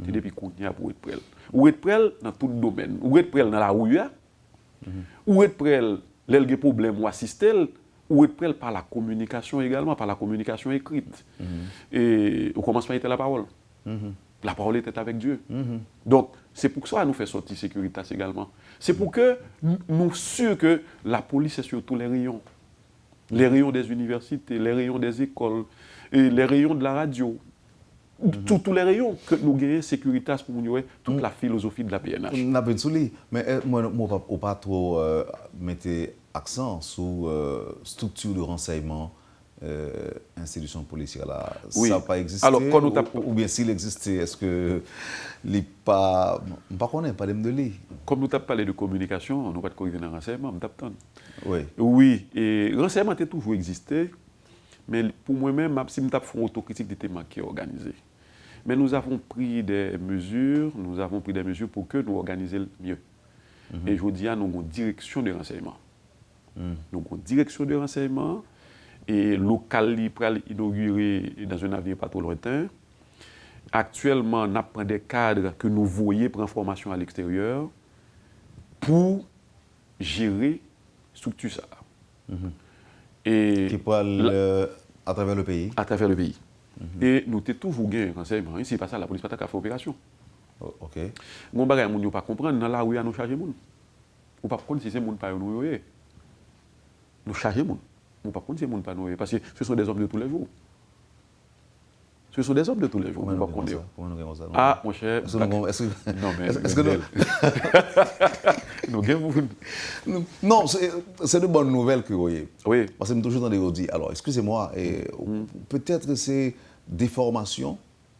C'est depuis qu'on y a pour être prel. Ou être prel dans tout domaine, ou être prel dans la rue, ou être prel les problème ou assister, ou être prêt par la communication également, par la communication écrite. Et on commence par être la parole. La parole était avec Dieu. Donc, c'est pour ça que nous faisons sortir Securitas également. C'est pour que nous sûrs que la police est sur tous les rayons. Les rayons des universités, les rayons des écoles, et les rayons de la radio. Tous les rayons que nous gagnons Securitas pour nous toute la philosophie de la PNH. Mais moi, je ne pas trop mettre accent sur structure de renseignement, institution policière là. Oui. Ça n'a pas existé. Alors, quand nous ou bien s'il existait, est-ce que les pas. Je ne connais pas de lui. Comme nous avons parlé de communication, nous ne pas de corriger dans le renseignement, Oui. Oui, et le renseignement a toujours existé, mais pour moi-même, si nous avons fait une autocritique des thèmes qui est organisé. Mais nous avons pris des mesures, pour que nous organisions mieux. Et je vous dis, nous avons une direction de renseignement. Nous avons une direction de renseignement, et local pour inaugurer dans un avenir pas trop lointain. Actuellement, nous avons des cadres que nous voyons pour information à l'extérieur pour gérer structure ça. Et qui parle à travers le pays. À travers le pays. Et nous avons toujours gagné renseignement. Ici, pas ça, la police n'a pas fait opération. Ok. Mon bagage, nous ne pas comprendre, dans la rue, nous charger les gens. Ou pas comprendre si c'est les gens pas nous. Nous charger les gens. Nous pas comprendre si c'est les gens pas nous. Parce que ce sont des hommes de tous les jours. Ce sont des hommes de tous les jours. Comment nous nous ça? Ah, mon cher. Non, mais est-ce que nous. Non, c'est de bonnes nouvelles que vous voyez. Oui. Parce que nous toujours dans des dit, alors, excusez-moi, peut-être que c'est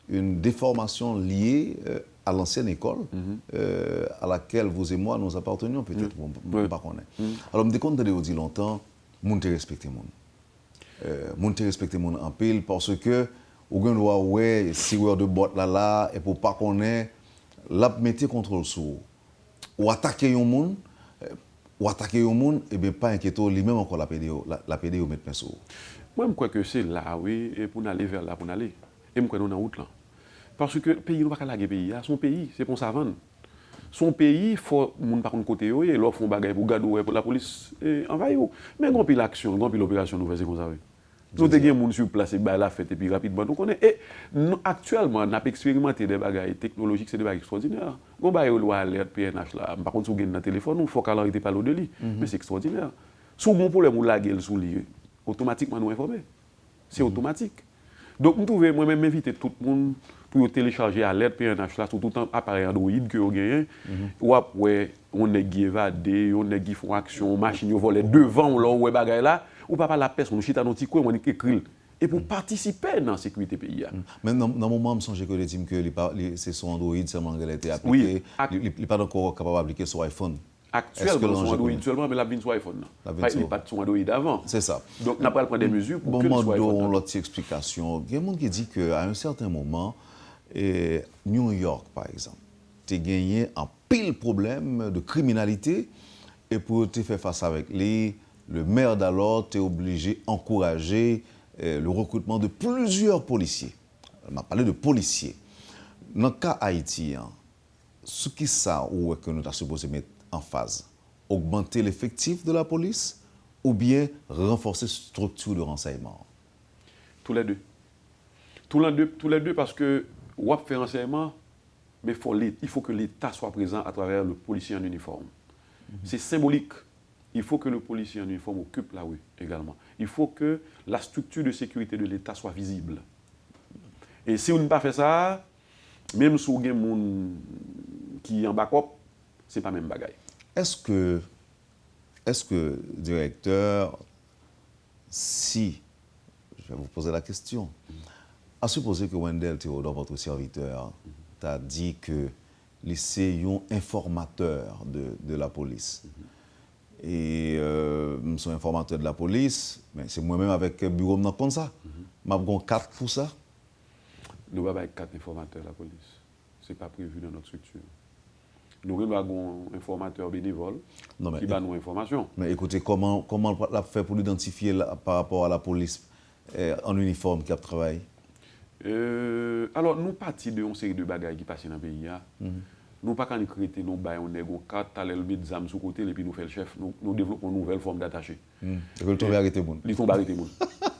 une déformation liée à l'ancienne école à laquelle vous et moi nous appartenions, peut-être, on ne pas connaître. Alors, je me décompte de dire longtemps, je te respecte je te respecte en pile parce que ou gen doit ouais sireur de botte là et pour pas connaître la mettre contrôle sur ou attaquer un monde et bien pas inquiéter lui-même encore la PDO mettre pinceau. Moi je crois que c'est là oui et pour aller vers là pour aller et moi crois on en route là parce que le pays nous pas laguer pays son pays c'est pour ça vendre son pays faut monde par contre côté et l'offre font bagaille pour garder pour la police envahir mais grand pile action grand pile opération nous faisons comme ça. Nous avons des gens sur place, la fête et puis rapidement nous connaissons. Et actuellement, on a expérimenté des bagages technologiques, c'est des bagages extraordinaires. On a une alerte PNH là, par contre, si vous avez un téléphone, il faut qu'elle n'arrête pas de lui. Mais c'est extraordinaire. Si vous avez un problème, vous l'avez sous lui, automatiquement nous informer. C'est automatique. Donc, nous pouvons moi-même inviter tout le monde pour télécharger alerte PNH là, sur tout un appareil Android que vous avez. Ou après, on est qui évadé, on est qui font action, machine volée devant, là, bagaille là. Ou pas la personne, on chita dans petit coin, on écrit. Et pour participer dans la sécurité pays. Mais dans le moment, je me que les teams que c'est son Android seulement qu'elle a été appliquée. Il n'est pas encore capable d'appliquer sur iPhone. Actuellement, son Android seulement, mais la vient sur iPhone. Il n'est pas de son Android avant. C'est ça. Donc, on n'a pas prendre des mesures pour que soit iPhone. Bon, l'autre explication. Il y a des gens qui disent qu'à un certain moment, New York, par exemple, tu as gagné un pile problème de criminalité et pour te faire face avec le maire d'alors est obligé d'encourager le recrutement de plusieurs policiers. m'a parlé de policiers. Dans le cas haïtien, ce qui ça ou que nous avons supposé mettre en phase, augmenter l'effectif de la police ou bien renforcer la structure de renseignement? Tous les deux. Tous les deux parce que on fait renseignement, mais il faut que l'État soit présent à travers le policier en uniforme. C'est symbolique. Il faut que le policier en uniforme occupe la rue également. Il faut que la structure de sécurité de l'État soit visible. Et si on n'a pas fait ça, même si on a des gens qui sont en backup, ce n'est pas le même bagaille. Est-ce que, directeur, si, je vais vous poser la question, à supposer que Wendell Théodore, votre serviteur, t'a dit que c'est un informateur de la police. Et je suis informateur de la police, mais c'est moi-même avec le bureau comme ça. Je vais 4 pour ça. Nous avons 4 informateurs de la police. Ce n'est pas prévu dans notre structure. Nous avons un informateur bénévole qui donne nos informations. Mais écoutez, comment on l'a fait pour l'identifier par rapport à la police en uniforme qui a travaillé? Alors, nous partons de une série de bagages qui passent dans le pays. Nous pas quand nous créons nos bails, on est 4, t'as le mettre des âmes sous côté et puis nous faisons le chef. Nous développons une nouvelle forme d'attaché. Et que le tombe arrêté moun. Ils tombent arrêté moun.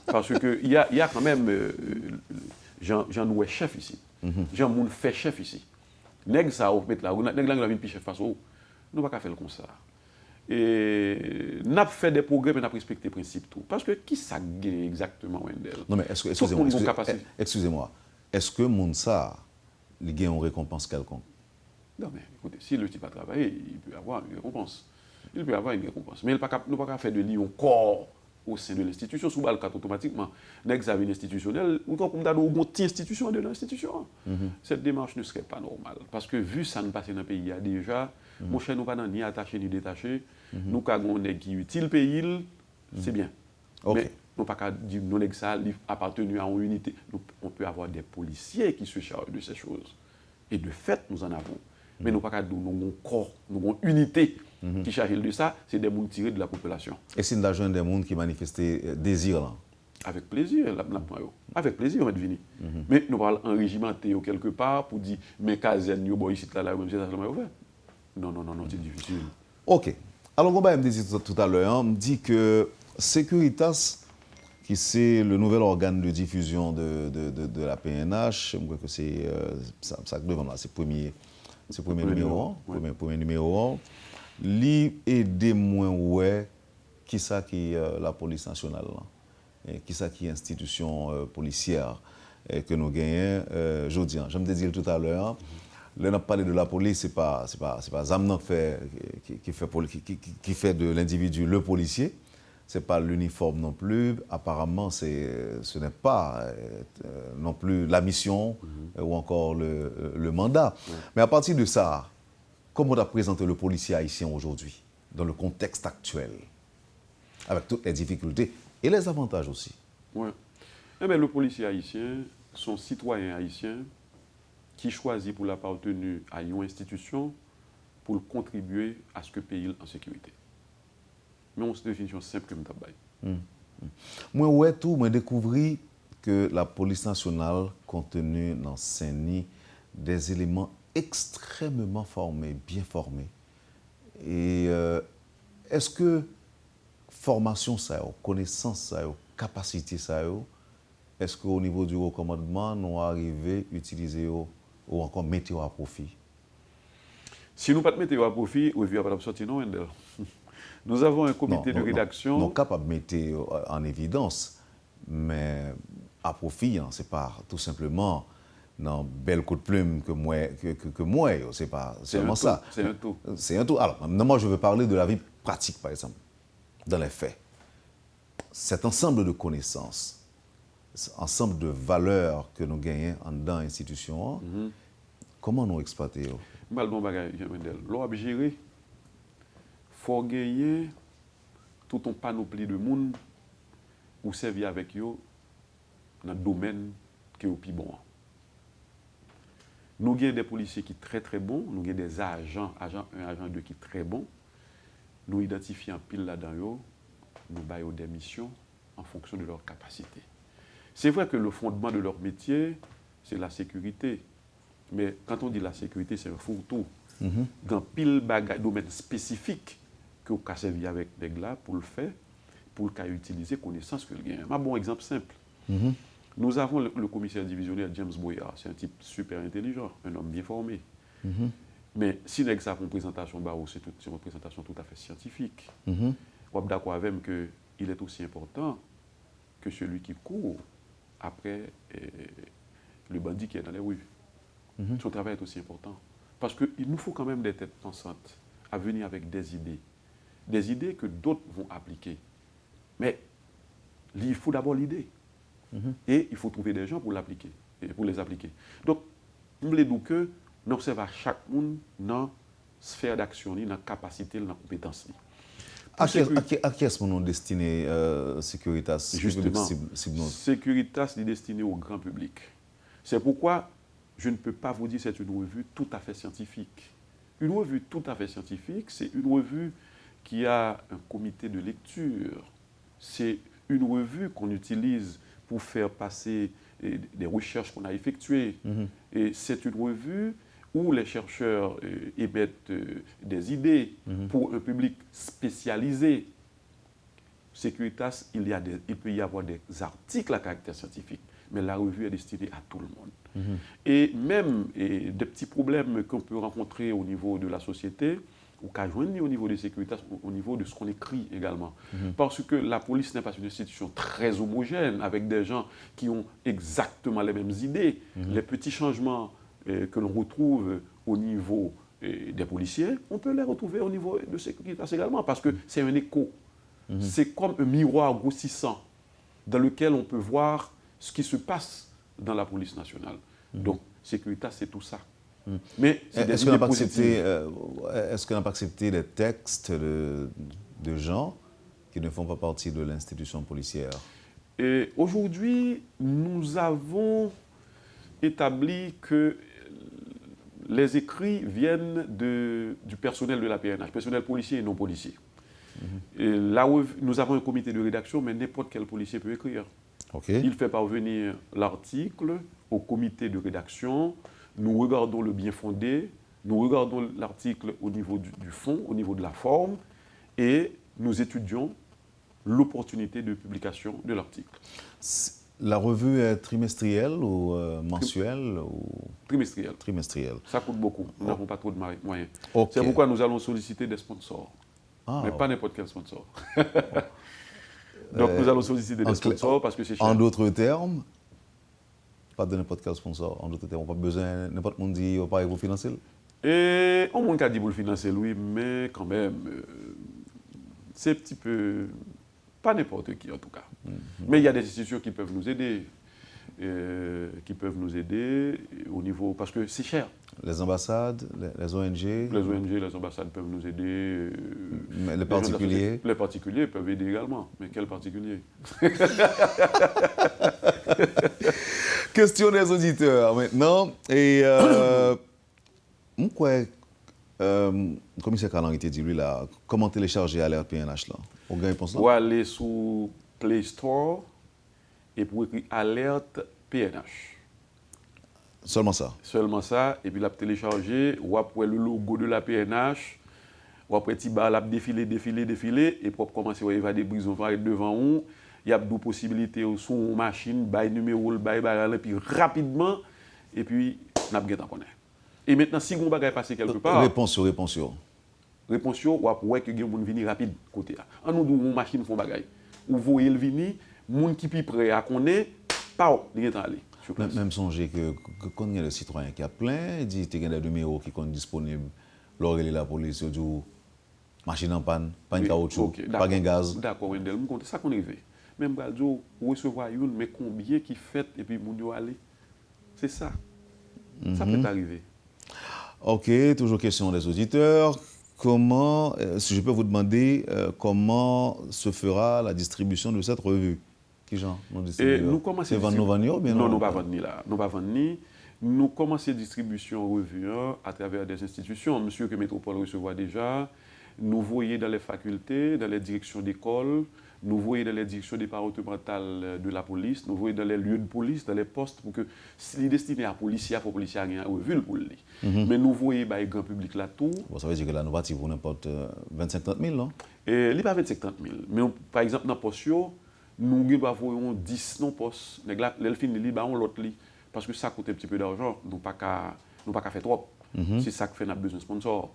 Parce que il y a quand même Jean nous chef ici. Jean moun fait chef ici. Nèg ça on mettre là, nèg là vient chef face au. Nous pas faire comme ça. Et n'a fait des progrès mais n'a respecté principe tout. Parce que qui ça gagne exactement Wendell? Non mais excusez-moi. Est-ce que moun ça il gagne une récompense quelconque? Non, mais écoutez, si le type a travaillé, il peut avoir une récompense. Il peut avoir une récompense. Mais il ne peut pas faire de lui un corps au sein de l'institution. Sous le cas automatiquement, l'examen institutionnel, ou tant qu'on a une institution de l'institution. Cette démarche ne serait pas normale. Parce que vu ça ne passe dans le pays, il y a déjà, mon cher, nous ne sommes pas ni attachés ni détachés. Nous avons des qui utile pays, c'est bien. Okay. Mais nous ne pouvons pas dire que nous ça appartenu à une unité. On peut avoir des policiers qui se chargent de ces choses. Et de fait, nous en avons. Mais nous ne pouvons pas dire que nous avons un corps, nous avons une unité qui charge de ça, c'est des gens tirés de la population. Et si nous avons des gens qui manifestaient désir là? Avec plaisir, avec plaisir, on va venir. Mais nous parlons enrégimenté quelque part pour dire, mais casernes, nous ici, là, même si ça est ouvert. Non, c'est difficile. Ok. Alors, on me dit tout à l'heure, on me dit que Securitas, qui c'est le nouvel organe de diffusion de la PNH, je crois que c'est ça devant là, c'est premier numéro, premier numéro. Li aide moins ouais qui ça qui la police nationale là, qui ça qui institution policière que nous gagnons aujourd'hui. Je me disais tout à l'heure, là on a parlé de la police, c'est pas Zamnan qui fait de l'individu le policier. C'est pas l'uniforme non plus. Apparemment, ce n'est pas non plus la mission ou encore le mandat. Mais à partir de ça, comment on a présenté le policier haïtien aujourd'hui, dans le contexte actuel, avec toutes les difficultés et les avantages aussi? Oui. Mais le policier haïtien, son citoyen haïtien qui choisit pour l'appartenir à une institution pour contribuer à ce que le pays est en sécurité. Mais on se définition simple que nous Moi, découvert que la police nationale contenue dans CENI des éléments extrêmement formés, bien formés. Et est-ce que formation ça, connaissance ça, capacité ça, est-ce qu'au niveau du recommandement, nous arrivons à utiliser ou encore mettre à profit? Si nous ne pas mettre à profit, on ne va pas sortir non. Nous avons un comité de rédaction. Nous sommes capables de mettre en évidence, mais à profit, ce n'est pas tout simplement un bel coup de plume que moi, c'est pas seulement ça. C'est un tout. C'est un tout. Alors, moi, je veux parler de la vie pratique, par exemple, dans les faits. Cet ensemble de connaissances, ensemble de valeurs que nous gagnons dans l'institution, comment nous exploiter? L'on a géré. Il faut gagner tout un panoplie de monde pour servir avec eux dans le domaine qui est le plus bon. Nous avons des policiers qui sont très très bons, nous avons des agents 1, agent 2 qui sont très bons. Nous identifions pile là-dedans, nous baillons des missions en fonction de leur capacité. C'est vrai que le fondement de leur métier, c'est la sécurité. Mais quand on dit la sécurité, c'est un fourre-tout. Dans pile bagage, domaine spécifique que vous avez servi avec des gars pour le faire, pour le utiliser connaissance que le gain. Un bon exemple simple. Nous avons le commissaire divisionnaire James Boyard. C'est un type super intelligent, un homme bien formé. Mais si nous avons une présentation, c'est une présentation tout à fait scientifique. On est d'accord avec moi qu'il est aussi important que celui qui court après le bandit qui est dans les rues. Son travail est aussi important. Parce qu'il nous faut quand même des têtes pensantes à venir avec des idées que d'autres vont appliquer. Mais il faut d'abord l'idée. Et il faut trouver des gens pour l'appliquer, pour les appliquer. Donc, nous voulons que nous observons chaque monde dans la sphère d'action, dans la capacité, dans la compétence. À qui est-ce que nous destiné Securitas? Justement, Securitas est destiné au grand public. C'est pourquoi je ne peux pas vous dire que c'est une revue tout à fait scientifique. Une revue tout à fait scientifique, c'est une revue qui a un comité de lecture. C'est une revue qu'on utilise pour faire passer des recherches qu'on a effectuées. Et c'est une revue où les chercheurs émettent des idées pour un public spécialisé. Securitas, il peut y avoir des articles à caractère scientifique, mais la revue est destinée à tout le monde. Et même des petits problèmes qu'on peut rencontrer au niveau de la société, ou qu'à joindre au niveau de Securitas, au niveau de ce qu'on écrit également. Parce que la police n'est pas une institution très homogène, avec des gens qui ont exactement les mêmes idées. Les petits changements que l'on retrouve au niveau des policiers, on peut les retrouver au niveau de Securitas également, parce que c'est un écho. C'est comme un miroir grossissant dans lequel on peut voir ce qui se passe dans la police nationale. Donc, Securitas, c'est tout ça. Mais est-ce qu'on n'a pas accepté des textes de gens qui ne font pas partie de l'institution policière? Et aujourd'hui, nous avons établi que les écrits viennent du personnel de la PNH, personnel policier et non policier. Et là où nous avons un comité de rédaction, mais n'importe quel policier peut écrire. Il fait parvenir l'article au comité de rédaction. Nous regardons le bien fondé, nous regardons l'article au niveau du fond, au niveau de la forme, et nous étudions l'opportunité de publication de l'article. La revue est trimestrielle ou mensuelle Trimestrielle. Trimestrielle. Ça coûte beaucoup, nous n'avons pas trop de moyens. Okay. C'est pourquoi nous allons solliciter des sponsors, mais pas n'importe quel sponsor. Donc nous allons solliciter des sponsors parce que c'est cher. En d'autres termes, pas de n'importe quel sponsor. En d'autres termes, on n'a pas besoin, n'importe qui dit, on va pas vous financer. Et on m'a dit pour le financer, oui, mais quand même, c'est un petit peu, pas n'importe qui en tout cas. Mais il y a des institutions qui peuvent nous aider, au niveau, parce que c'est cher. Les ambassades, les ONG. Les ONG, les ambassades peuvent nous aider. Mais les particuliers. Les particuliers peuvent aider également. Mais quels particuliers? Question des auditeurs maintenant. Et commissaire Calan était dit lui là, comment télécharger Alerte PNH là? On gagne pour ça? Ou aller sur Play Store et pour écrire Alerte PNH. Seulement ça? Seulement ça, et puis la télécharger, ou après le logo de la PNH, ou après petit bar, la défiler, et pour commencer à évader brisons devant nous, il y a deux possibilités sur une machine, bail numéro, bail, et puis rapidement, et puis on a bien t'en connaître. Et maintenant, si on va passer quelque part. Réponse. Réponse, ou après que vous venir rapide côté. En nous, une machine font bagaille. Ou vous voyez le venir, moun qui est prêt à connaître, pas il est allé. Même songer que quand il y a des citoyens qui a plein, il dit qu'il y a des numéros qui sont disponibles, lorsqu'il est la police, il dit machine en panne, pas de caoutchouc, pas de gaz. D'accord, Wendel, c'est ça qu'on est fait. Même radio, recevoir une, mais combien qui fait et puis moun yo aller. C'est ça. Ça peut arriver. Ok, toujours question des auditeurs. Comment, si je peux vous demander, comment se fera la distribution de cette revue? Nous commençons pas vendre là. Nous pas vendre. Nous commençons la distribution revue à travers des institutions. Monsieur que Métropole recevoir déjà. Nous voyons dans les facultés, dans les directions d'école, nous voyons dans les directions départementales de la police, nous voyons dans les lieux de police, dans les postes, pour que si les destinés à policiers, il faut que les policiers aient un revue pour lui. Mais nous voyons le grand public là tout. Bon, ça veut dire que là, nous partis pour n'importe 25-30 000, non? Et il n'y a pas 25-30 000. Mais par exemple, dans le poste, nous avons 10 non-postes. Les filles, ils ont l'autre lit. Parce que ça coûte un petit peu d'argent. Nous n'avons pas faire trop. C'est ça qui fait notre besoin de sponsors.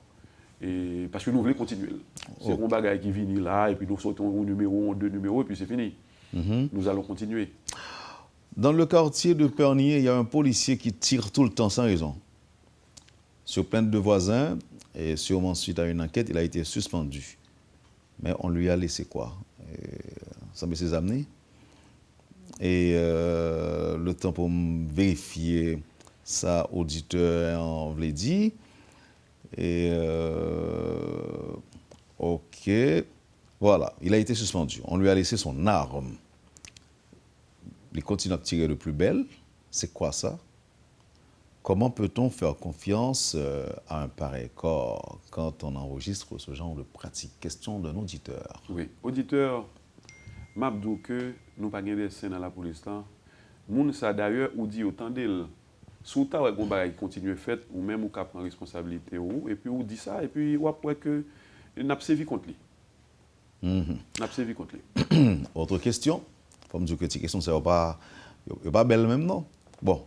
Et parce que nous voulons continuer. C'est un bagage qui vient là, et puis nous sortons un numéro, deux numéros, et puis c'est fini. Nous allons continuer. Dans le quartier de Pernier, il y a un policier qui tire tout le temps sans raison. Sur plainte de voisins, et sûrement suite à une enquête, il a été suspendu. Mais on lui a laissé quoi? Ça me s'est amené. Et le temps pour vérifier ça, auditeur en l'a dit. Et ok, voilà, il a été suspendu. On lui a laissé son arme. Il continue à tirer de plus belle. C'est quoi ça? Comment peut-on faire confiance à un pareil corps quand on enregistre ce genre de pratique? Question d'un auditeur. Oui, auditeur, m'a dit que nous pas des scènes dans la police là. Moun ça d'ailleurs ou dit autant d'elle. Sous ta ouais gon bagay continue fait ou même ou ka prend responsabilité ou et puis ou dit ça et puis ou après que n'a sévi contre lui. N'a sévi contre lui. Autre question. Faut me dire que cette question c'est pas belle même non. Bon.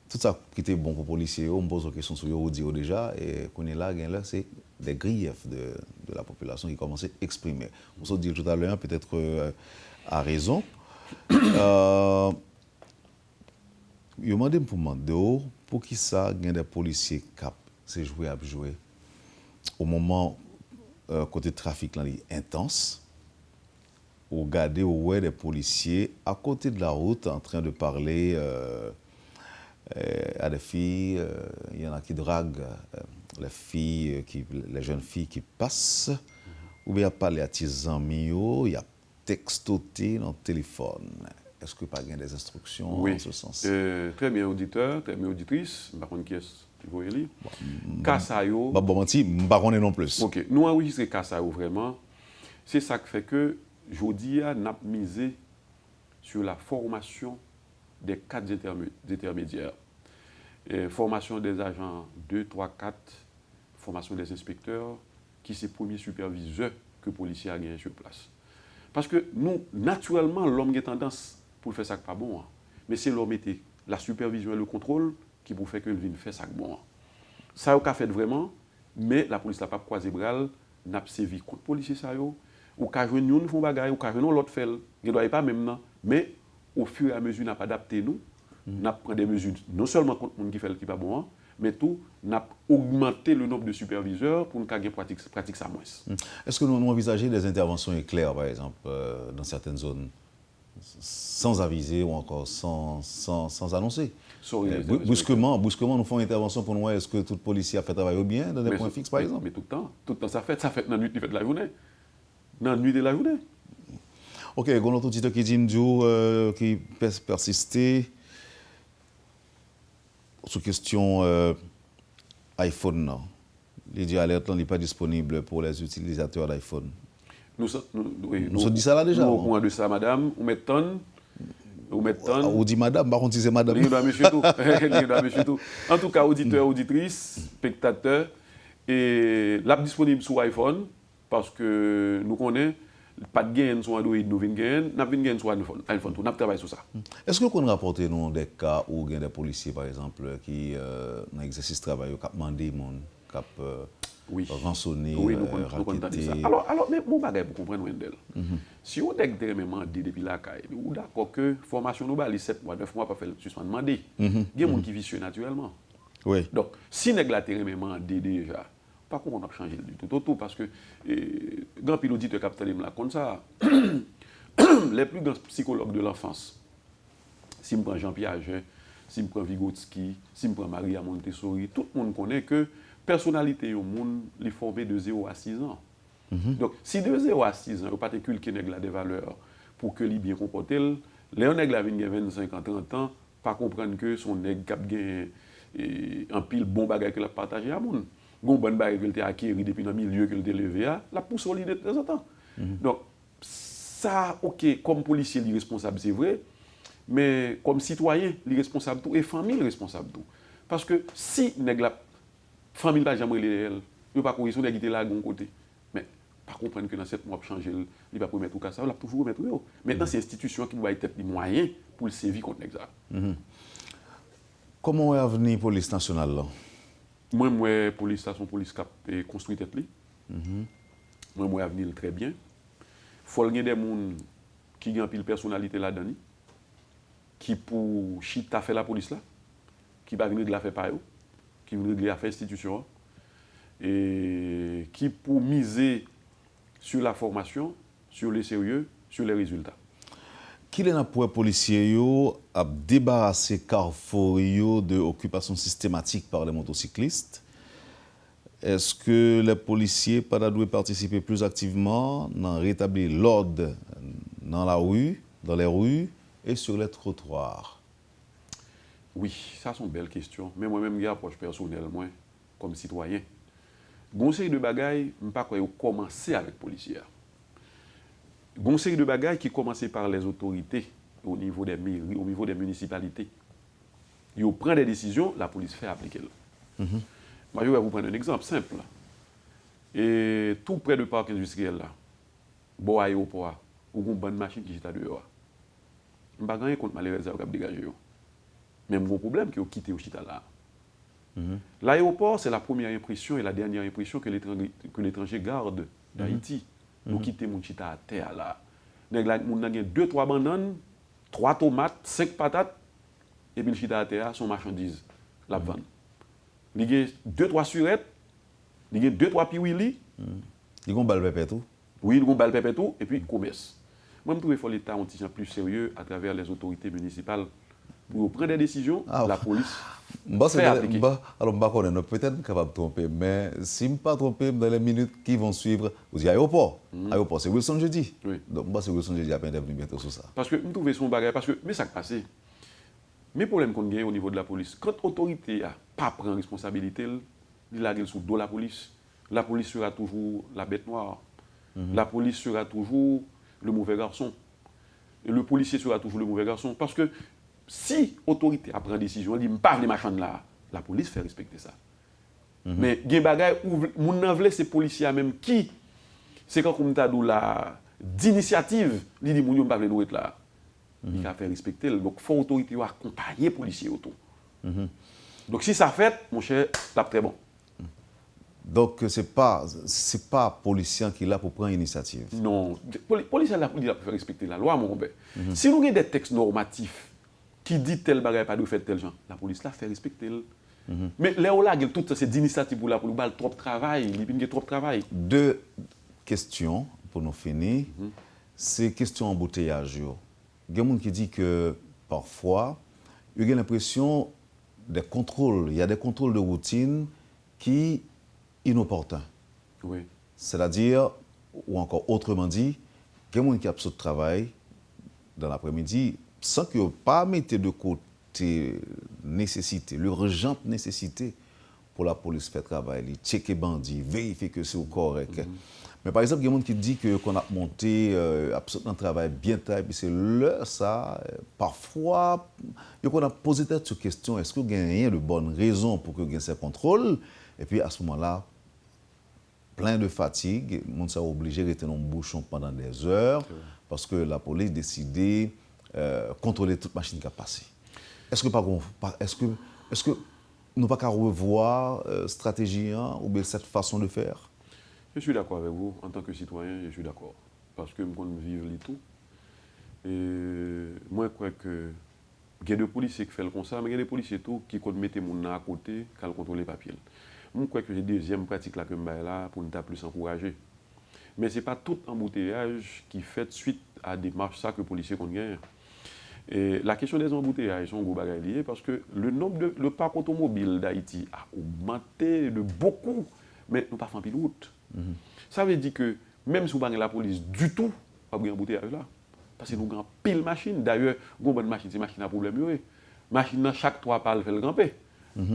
Tout ça qui était bon pour les policiers, on me pose une question sur eux, dit déjà, et qu'on est là, c'est des griefs de la population qui commencent à exprimer. On se dit tout à l'heure, peut-être à raison. Je demande pour demander pour qui ça, il y a des policiers qui c'est jouer à jouer. Au moment côté trafic là, est intense. Ou regarder où des policiers à côté de la route en train de parler. À des filles, il y en a qui draguent les jeunes filles qui passent, ou bien parler à tes amis, il y a textoté dans le téléphone. Est-ce que pas y a des instructions en ce sens? Très bien auditeur, très bien auditrice. Par contre, qui est-ce qui veut lire? Kassayo. Bon, menti, pas connais non plus. Ok, nous enregistrons Kassayo vraiment. C'est ça qui fait que jodi a n'a misé sur la formation des cadres intermédiaires. Formation des agents 2, 3, 4, formation des inspecteurs, qui c'est le premier superviseur que le policier a gagné sur place. Parce que nous, naturellement, l'homme a tendance pour faire ça pas bon. Mais c'est l'homme qui la supervision et le contrôle qui pour faire que vienne faire ça bon. Ça a fait vraiment, mais la police n'a pas croisé bras, n'a pas sévi contre les policiers, ou qu'a joué nous font bagaille, ou qu'a joué l'autre fait. Il ne doit pas même non. Mais au fur et à mesure, n'a pas adapté nous. N'a pris des mesures non seulement contre les gens qui fait le qui pas bon, mais tout n'a augmenté le nombre de superviseurs pour nous gagner pratique ça moins. Est-ce que nous envisageons des interventions éclairs, par exemple, dans certaines zones, sans aviser ou encore sans annoncer? Brusquement, nous faisons une intervention pour nous voir est-ce que tout policier a fait travailler bien dans des points fixes, par exemple? Mais tout le temps ça fait dans la nuit, il fait de la journée. Dans la nuit de la journée. Ok, il y a un autre auditeur qui dit qui persistait. Sur question iPhone, non. Les dit alerte n'est pas disponible pour les utilisateurs d'iPhone. Nous dit ça là déjà. Au point de ça, madame, on met tonne. On dit madame, par contre, c'est madame. En tout cas, auditeurs, auditrices, spectateurs, et l'app disponible sur iPhone, parce que nous connaissons. Pas de gain sur Android, nous venons gain, nous venons gain sur iPhone, nous travaillons sur ça. Est-ce que vous rapportez nous des cas où il y a des policiers, par exemple, qui, dans l'exercice de travail, qui ont demandé, qui ont rançonné, raquetté? Alors, mais mon bagage pour comprendre Wendel. Si vous avez demandé depuis la caille, ou d'accord que formation nous bali 7 mois, 9 mois pas faire suspendre demander. Il y a des gens qui vicieux naturellement. Oui. Donc, si vous avez demandé déjà, pas qu'on a changé du tout, parce que grand pilote de capitaine là comme ça, les plus grands psychologues de l'enfance, si je prends Jean Piaget, si je prends Vygotsky, si je prends Maria Montessori, tout le monde connaît que personnalité au monde les formée de 0 à 6 ans. Donc si de 0 à 6 ans, il n'y a pas de culture qui a des valeurs pour que les bien comporté, les nègres qui ont 25 ans, 30 ans, pas comprendre que son nègre cap gain un pile bon bagage qu'il a partagé à monde. Gon bonne bagage qu'il a acquis depuis dans le milieu qu'il a levé, la pousse solide de temps en temps. Donc ça, ok, comme policier, il est responsable, c'est vrai, mais comme citoyen, il est responsable tout, et famille, il est responsable tout. Parce que si la famille n'a jamais elle, il ne pas courir, il a là de côté. Mais par comprendre que dans 7 mois, changer, il ne va pas remettre tout ça, il va toujours remettre tout. Maintenant, c'est l'institution qui doit être les moyens pour le sévir contre ça. Comment est l'avenir police nationale là? Moi, police station police cap et construit tête li. Moi, avenir très bien. Faut qu'il y ait des gens qui ont pile personnalité là-dedans, qui pour chita faire la police là, qui va venir de la faire par eux, qui venir de la faire institution, et qui pour miser sur la formation, sur le sérieux, sur les résultats. Qui est pour policiers yo à débarrasser Carrefour yo de occupation systématique par les motocyclistes? Est-ce que les policiers doivent participer plus activement dans rétablir l'ordre dans la rue, dans les rues et sur les trottoirs? Oui, ça c'est une belle question. Mais moi-même, j'ai approche personnelle, moi, comme citoyen. Conseil de bagaille, je ne sais pas quoi commencer avec les policiers. Conseil de bagaille qui commence par les autorités au niveau des mairies, au niveau des municipalités. Ils prennent des décisions, la police fait appliquer. Moi, je vais vous prendre un exemple simple. Et tout près du parc industriel, là, bon aéroport, où il y a une bonne machine qui est dehors. Je ne sais pas rien contre malheureusement qui a dégagé. Même un problème qui a quitté au chita là. L'aéroport, c'est la première impression et la dernière impression que l'étranger garde d'Haïti. Nous quittons mon chita à terre là. Nous avons 2-3 bananes, 3 tomates, 5 patates, et puis le chita à terre, son marchandise, la vente. Il y a 2-3 surettes, il y a 2-3 piouili. Il y a un bal pépé tout? Oui, il y a un bal pépé tout, et puis commerce. Moi, je trouve qu'il faut l'État un petit peu plus sérieux à travers les autorités municipales pour prendre des décisions, la police. Fait appliquer. Alors, peut-être capable de tromper, mais si je ne pas tromper dans les minutes qui vont suivre, vous dites aéroport. Aéroport, c'est Wilson jeudi. Oui. Donc, c'est Wilson jeudi à peine devenu bientôt sur ça. Parce que je trouve son bagage, parce que, mais ça qui passe. Mais problème qu'on a au niveau de la police, quand l'autorité n'a pas pris responsabilité, il a sous dos la police sera toujours la bête noire. La police sera toujours le mauvais garçon. Et le policier sera toujours le mauvais garçon. Parce que si l'autorité a pris une décision, elle dit, je ne pas les machins là, la police fait respecter ça. Mais il y a des bagages où mon enveloppe, ces policiers même qui, c'est quand on a d'initiative, il dit, mon ne pas nous être là. Il a fait respecter. Donc, il faut l'autorité accompagner les policiers autour. Donc, si ça fait, mon cher, c'est très bon. Donc, ce n'est pas policier qui est là pour prendre l'initiative. Non. Le policier est là pour faire respecter la loi, mon Robert. Si nous avons des textes normatifs qui disent tel bagage pas de faire tel genre, la police là fait respecter. Mais là, tout ça, c'est d'initiative pour la police, il y a trop de travail, il y a trop de travail. 2 questions pour nous finir. C'est question embouteillage. Il y a des gens qui disent que parfois, il y a l'impression des contrôles. Il y a des contrôles de routine qui sont inopportuns. Oui. C'est-à-dire, ou encore autrement dit, il y a des gens qui ont absolument travail dans l'après-midi sans qu'ils n'aient pas mis de côté nécessité, l'urgente nécessité pour la police faire travail, checker bandits, vérifier que c'est correct. Mais par exemple, il y a des gens qui disent qu'on a monté absolument un travail bien tard, et puis c'est là, ça, parfois, on a posé cette question, est-ce qu'il y a rien de bonne raison pour que y ait ces contrôles? Et puis à ce moment-là, plein de fatigue, les gens sont obligés de rester dans le bouchon pendant des heures, parce que la police décidait de contrôler toute machine qui a passé. Est-ce que nous ne pouvons pas revoir stratégie ou bien cette façon de faire? Je suis d'accord avec vous, en tant que citoyen, je suis d'accord. Parce que je vivre les tout. Et moi, je crois que il y a des policiers qui font comme ça, mais il y a des policiers tout qui mettent mon à côté, qui contrôlent les papiers. Moi, je crois que c'est la deuxième pratique là que je suis là pour nous plus encourager. Mais ce n'est pas tout embouteillage qui fait suite à des marches que les policiers gagnent. Et la question des embouteillages sont gros liés parce que le parc automobile d'Haïti a augmenté de beaucoup, mais nous pas fait un pilote. Ça veut dire que même si vous n'avez pas la police du tout, pas de embouteillage là. Parce que nous avons pile machine. D'ailleurs, une bonne machine, c'est une machine à problème. Machine, chaque 3 pas, elle fait le grimper.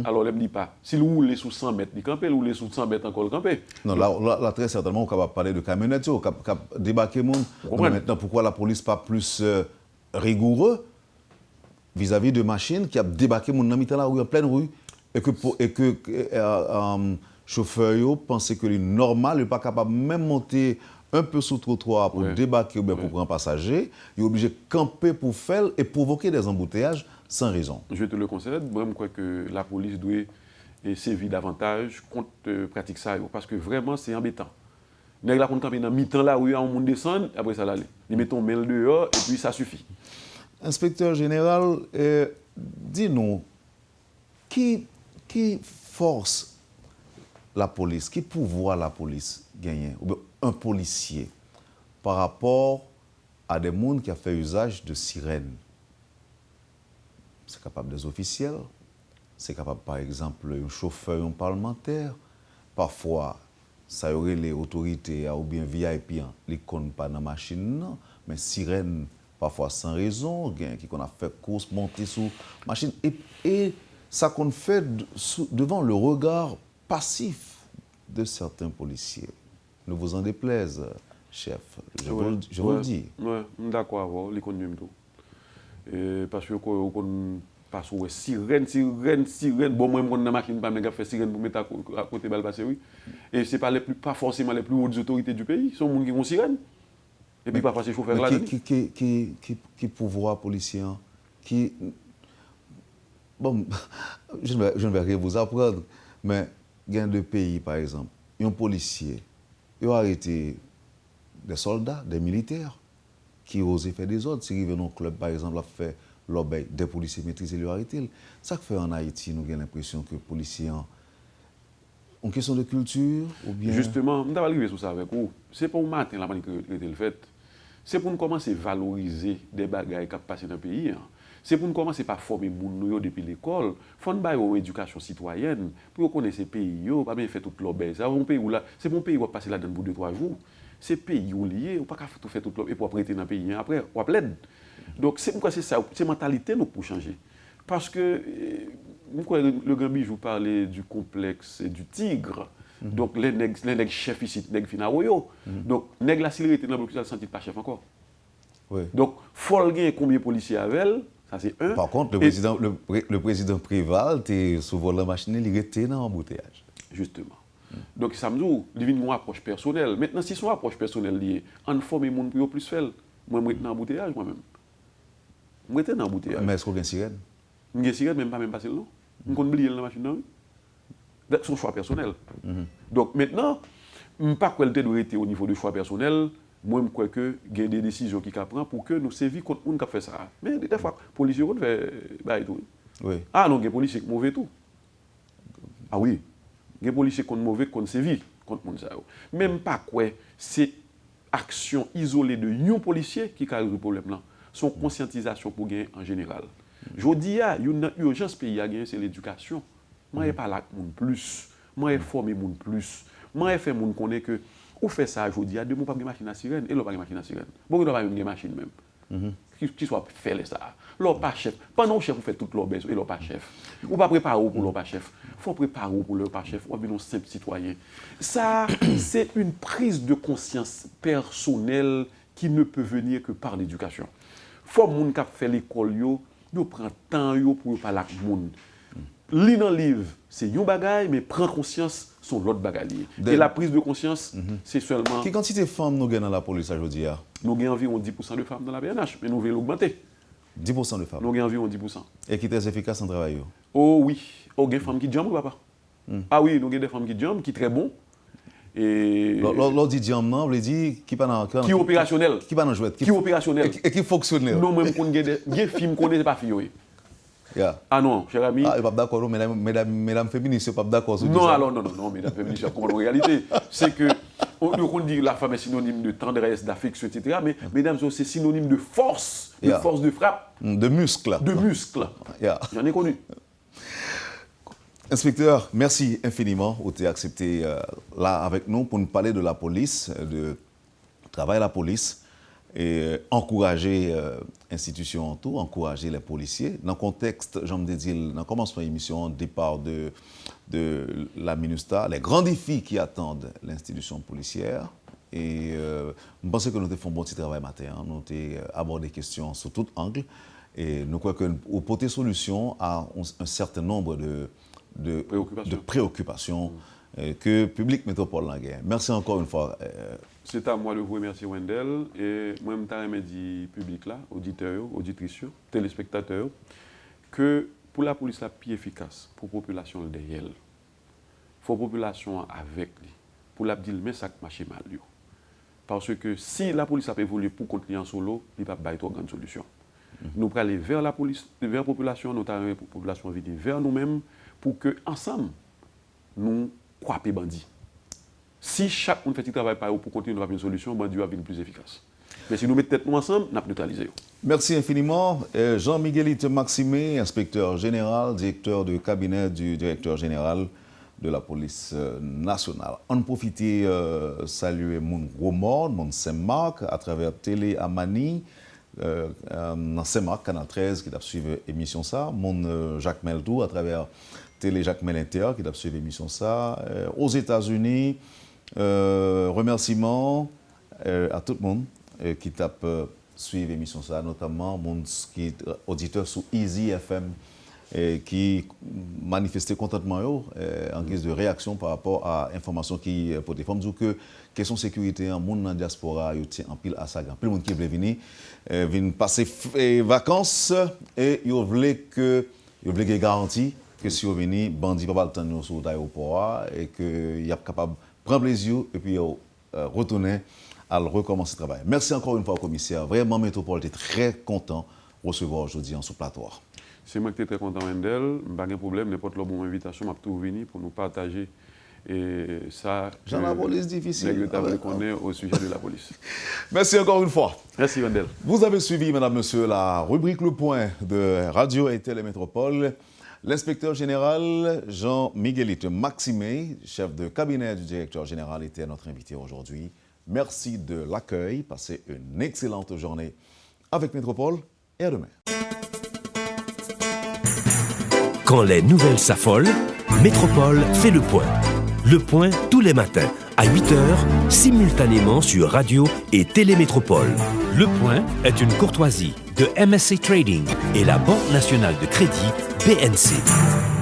Alors, elle ne dit pas. Si vous roulez sous 100 mètres, il campe, vous roulez sous 100 mètres encore, le camper. Non, là, très certainement, on est capable de parler de camionnettes, on est capable de débarquer monde. Maintenant, pourquoi la police pas plus rigoureux vis-à-vis de machines qui a débarqué mon dans la rue, en pleine rue, et que chauffeur pensait que c'est normal, il n'est pas capable de même monter un peu sous le trottoir pour débarquer ou bien pour prendre un passager, il est obligé de camper pour faire et provoquer des embouteillages sans raison. Je te le concède, moi je crois que la police doit sévir davantage contre pratique ça, parce que vraiment c'est embêtant. Nèg la compte camper dans mi-temps la rue, on monte descendre, après ça l'aller. Ils mettent ton mail dehors et puis ça suffit. Inspecteur général, dis-nous, qui force la police, qui pouvoir la police gagner, ou bien un policier, par rapport à des gens qui ont fait usage de sirènes? C'est capable des officiels, c'est capable par exemple un chauffeur, un parlementaire, parfois ça y aurait les autorités ou bien VIP, les comptent pas dans la machine, non, mais sirène parfois sans raison, qui qu'on a fait course, monter sous machine, et ça qu'on fait devant le regard passif de certains policiers. Ne vous en déplaise, chef, je vous le dis. Oui, d'accord, les connu tout. Parce que qu'on passe sirène, bon moi dans la machine pas faire sirène pour mettre à côté balle passer oui. Et c'est pas forcément les plus hautes autorités du pays, sont gens qui ont sirène. Et puis parfois c'est chauffeur là. Qui pouvoir policier qui bon je ne vais rien vous apprendre, mais il y a deux pays par exemple, un policier, il a arrêté des soldats, des militaires qui osaient faire des ordres. Si ils viennent au club, par exemple, a fait l'obéi, des policiers maîtrisés, ils arrêté. Ça fait en Haïti, nous avons l'impression que les policiers ont une question de culture ou bien... Justement, je vais arriver sur ça avec vous. Ce n'est pas au matin la manière que le fait. C'est pour nous commencer à valoriser des bagages qui passent dans le pays. C'est pour nous commencer à former les gens depuis l'école. Il faut une éducation citoyenne pour connaître ces pays, pas bien faire toute l'obéi. C'est un pays où qui va passer là-dedans pour 2-3 jours. Ces pays où liés, on ne peut pas faire tout l'obéi et pour prêter dans le pays. Après, on va l'aide. Donc, c'est pourquoi c'est ça, c'est mentalité nous pour changer. Parce que, le grand bijou parlait du complexe du tigre. Donc, les nègres chefs ici, les nègres finaroyo. Donc, les nègres la s'il était dans l'hôpital, ne sentit pas chef encore. Oui. Donc, il faut gagner combien de policiers avec elle, ça c'est un. Par contre, le président Préval, souvent la machine, il était dans l'embouteillage. Justement. Donc, ça me dit, il y a une approche personnelle. Maintenant, si son approche personnelle liée, on forme les gens pour plus faire. Moi, je suis dans l'embouteillage moi-même. Je suis dans l'embouteillage. Mais est-ce qu'on a une sirène? Je une sirène, même pas c'est non. Je peux oublier dans la machine. C'est son choix personnel. Donc, maintenant, je ne sais pas quelle doit être au niveau du choix personnel. Moi, je crois qu'il y a des décisions qui prennent pour que nous sévissons contre les gens qui font ça. Mais des fois, les policiers font tout. Oui. Ah non, il y a des policiers qui sont mauvais tout. Ah oui. Il y a des policiers qui sont mauvais, qui sévissent contre les gens. Même pas quoi, c'est action isolée de un policier qui a le problème là. Son conscientisation pour gagner en général. Je dis, il y a une urgence pays à gagner, c'est l'éducation. Moi, je ne parle pas de monde plus. Moi, je forme monde plus. Moi, je fais monde connaître que ou fait ça, je dis, il y a deux mots pas de machine à sirène et l'autre pas de machine à sirène. Bon, il n'y a pas de machine même. Qui soit fait ça. L'autre pas chef. Pendant que chef, vous faites toute l'autre et l'autre pas chef. Ou pas préparer pour l'autre pas chef. Il faut préparer pour l'autre pas chef. Ou bien un simple citoyen. Ça, c'est une prise de conscience personnelle qui ne peut venir que par l'éducation. Il faut que les gens qui fait l'école, ils prennent temps pour parler avec les gens. Lire dans le livre, c'est un bagage, mais prendre conscience, c'est l'autre bagage. Et la prise de conscience, c'est seulement... Quelle quantité de femmes nous avons dans la police aujourd'hui? Nous avons environ 10% de femmes dans la BNH, mais nous voulons l'augmenter. 10% de femmes? Nous avons environ 10%. Et qui est très efficace en travail? Oh oui. Oh, il y a des femmes qui jambent, papa. Ah oui, nous avons des femmes qui jambent, qui sont très bons. Et... L'on dit jambes, non, on veut dire qui est opérationnel. Qui pas dans jouet. Qui est opérationnel. Et qui fonctionnel. Non, même quand il y a des films qu'on n'est pas filles. Yeah. Ah non, cher ami. Ah, je ne suis pas d'accord, mesdames féministes, je ne suis pas d'accord. Non, alors non, mesdames féministes, c'est une réalité. C'est que, on dit que la femme est synonyme de tendresse, d'affection, etc. Mais mesdames, c'est synonyme de force, de force de frappe. De muscle. De muscle. Yeah. J'en ai connu. Inspecteur, merci infiniment d'avoir accepté là avec nous pour nous parler de la police, de travail à la police. et encourager l'institution en tout, encourager les policiers. Dans le contexte, j'en me dit, dans le commencement de l'émission, départ de la MINUSTA, les grands défis qui attendent l'institution policière. Et je pense que nous avons fait un bon petit travail matin. Nous avons abordé des questions sous tout angle. Et nous croyons que nous apporter solution à un certain nombre de préoccupations que le public métropole a. Merci encore une fois. C'est à moi de vous remercier, Wendell. Et moi, je dis public là, auditeurs, auditrices, téléspectateurs, que pour la police la plus efficace, pour la population derrière, il faut la population avec lui, pour la dire mais ça marche mal. Parce que si la police a évolué pour continuer en solo, il n'y a pas de grande solution. Nous allons aller vers la police, vers la population, notamment la population vers nous-mêmes, pour que ensemble nous croions les bandits. Si chaque monde fait un travail pour continuer à avoir une solution, le bandit va être plus efficace. Mais si nous mettons tête nous ensemble, nous allons neutraliser. Merci infiniment. Jean-Miguelite Maximé, inspecteur général, directeur de cabinet du directeur général de la police nationale. On profite saluer mon gros monde, mon Saint-Marc, à travers Télé Amani, dans Saint-Marc, Canal 13, qui a suivi l'émission ça. Mon Jacques Meldou, à travers Télé Jacques Melinter, qui a suivi l'émission ça. Aux États-Unis, remerciements à tout le monde qui t'a suivi l'émission ça, notamment mon auditeur sous Easy FM qui manifestait contentement en guise de réaction par rapport à l'information qui pour des femmes. Donc que question sécurité en monde dans diaspora yo tient en pile à ça grand. Plus monde qui veut venir passer vacances et yo voulait que garantie que si vous venez bandit pas le temps nous sur l'aéroport et que y a capable prendre plaisir et puis retourner à recommencer le travail. Merci encore une fois au commissaire. Vraiment, Métropole était très content de recevoir aujourd'hui en sous-plateau. C'est moi qui suis très content, Wendell. Pas de problème, n'importe quelle bonne invitation, je suis venu pour nous partager. Et ça, j'en ai police difficile. Qu'on est au sujet de la police. Merci encore une fois. Merci, Wendell. Vous avez suivi, mesdames, messieurs, la rubrique Le Point de Radio et Télémétropole. L'inspecteur général Jean-Miguelite Maximé, chef de cabinet du directeur général, était notre invité aujourd'hui. Merci de l'accueil. Passez une excellente journée avec Métropole et à demain. Quand les nouvelles s'affolent, Métropole fait le point. Le point tous les matins à 8h, simultanément sur Radio et Télémétropole. Le point est une courtoisie de MSC Trading et la Banque nationale de crédit BNC.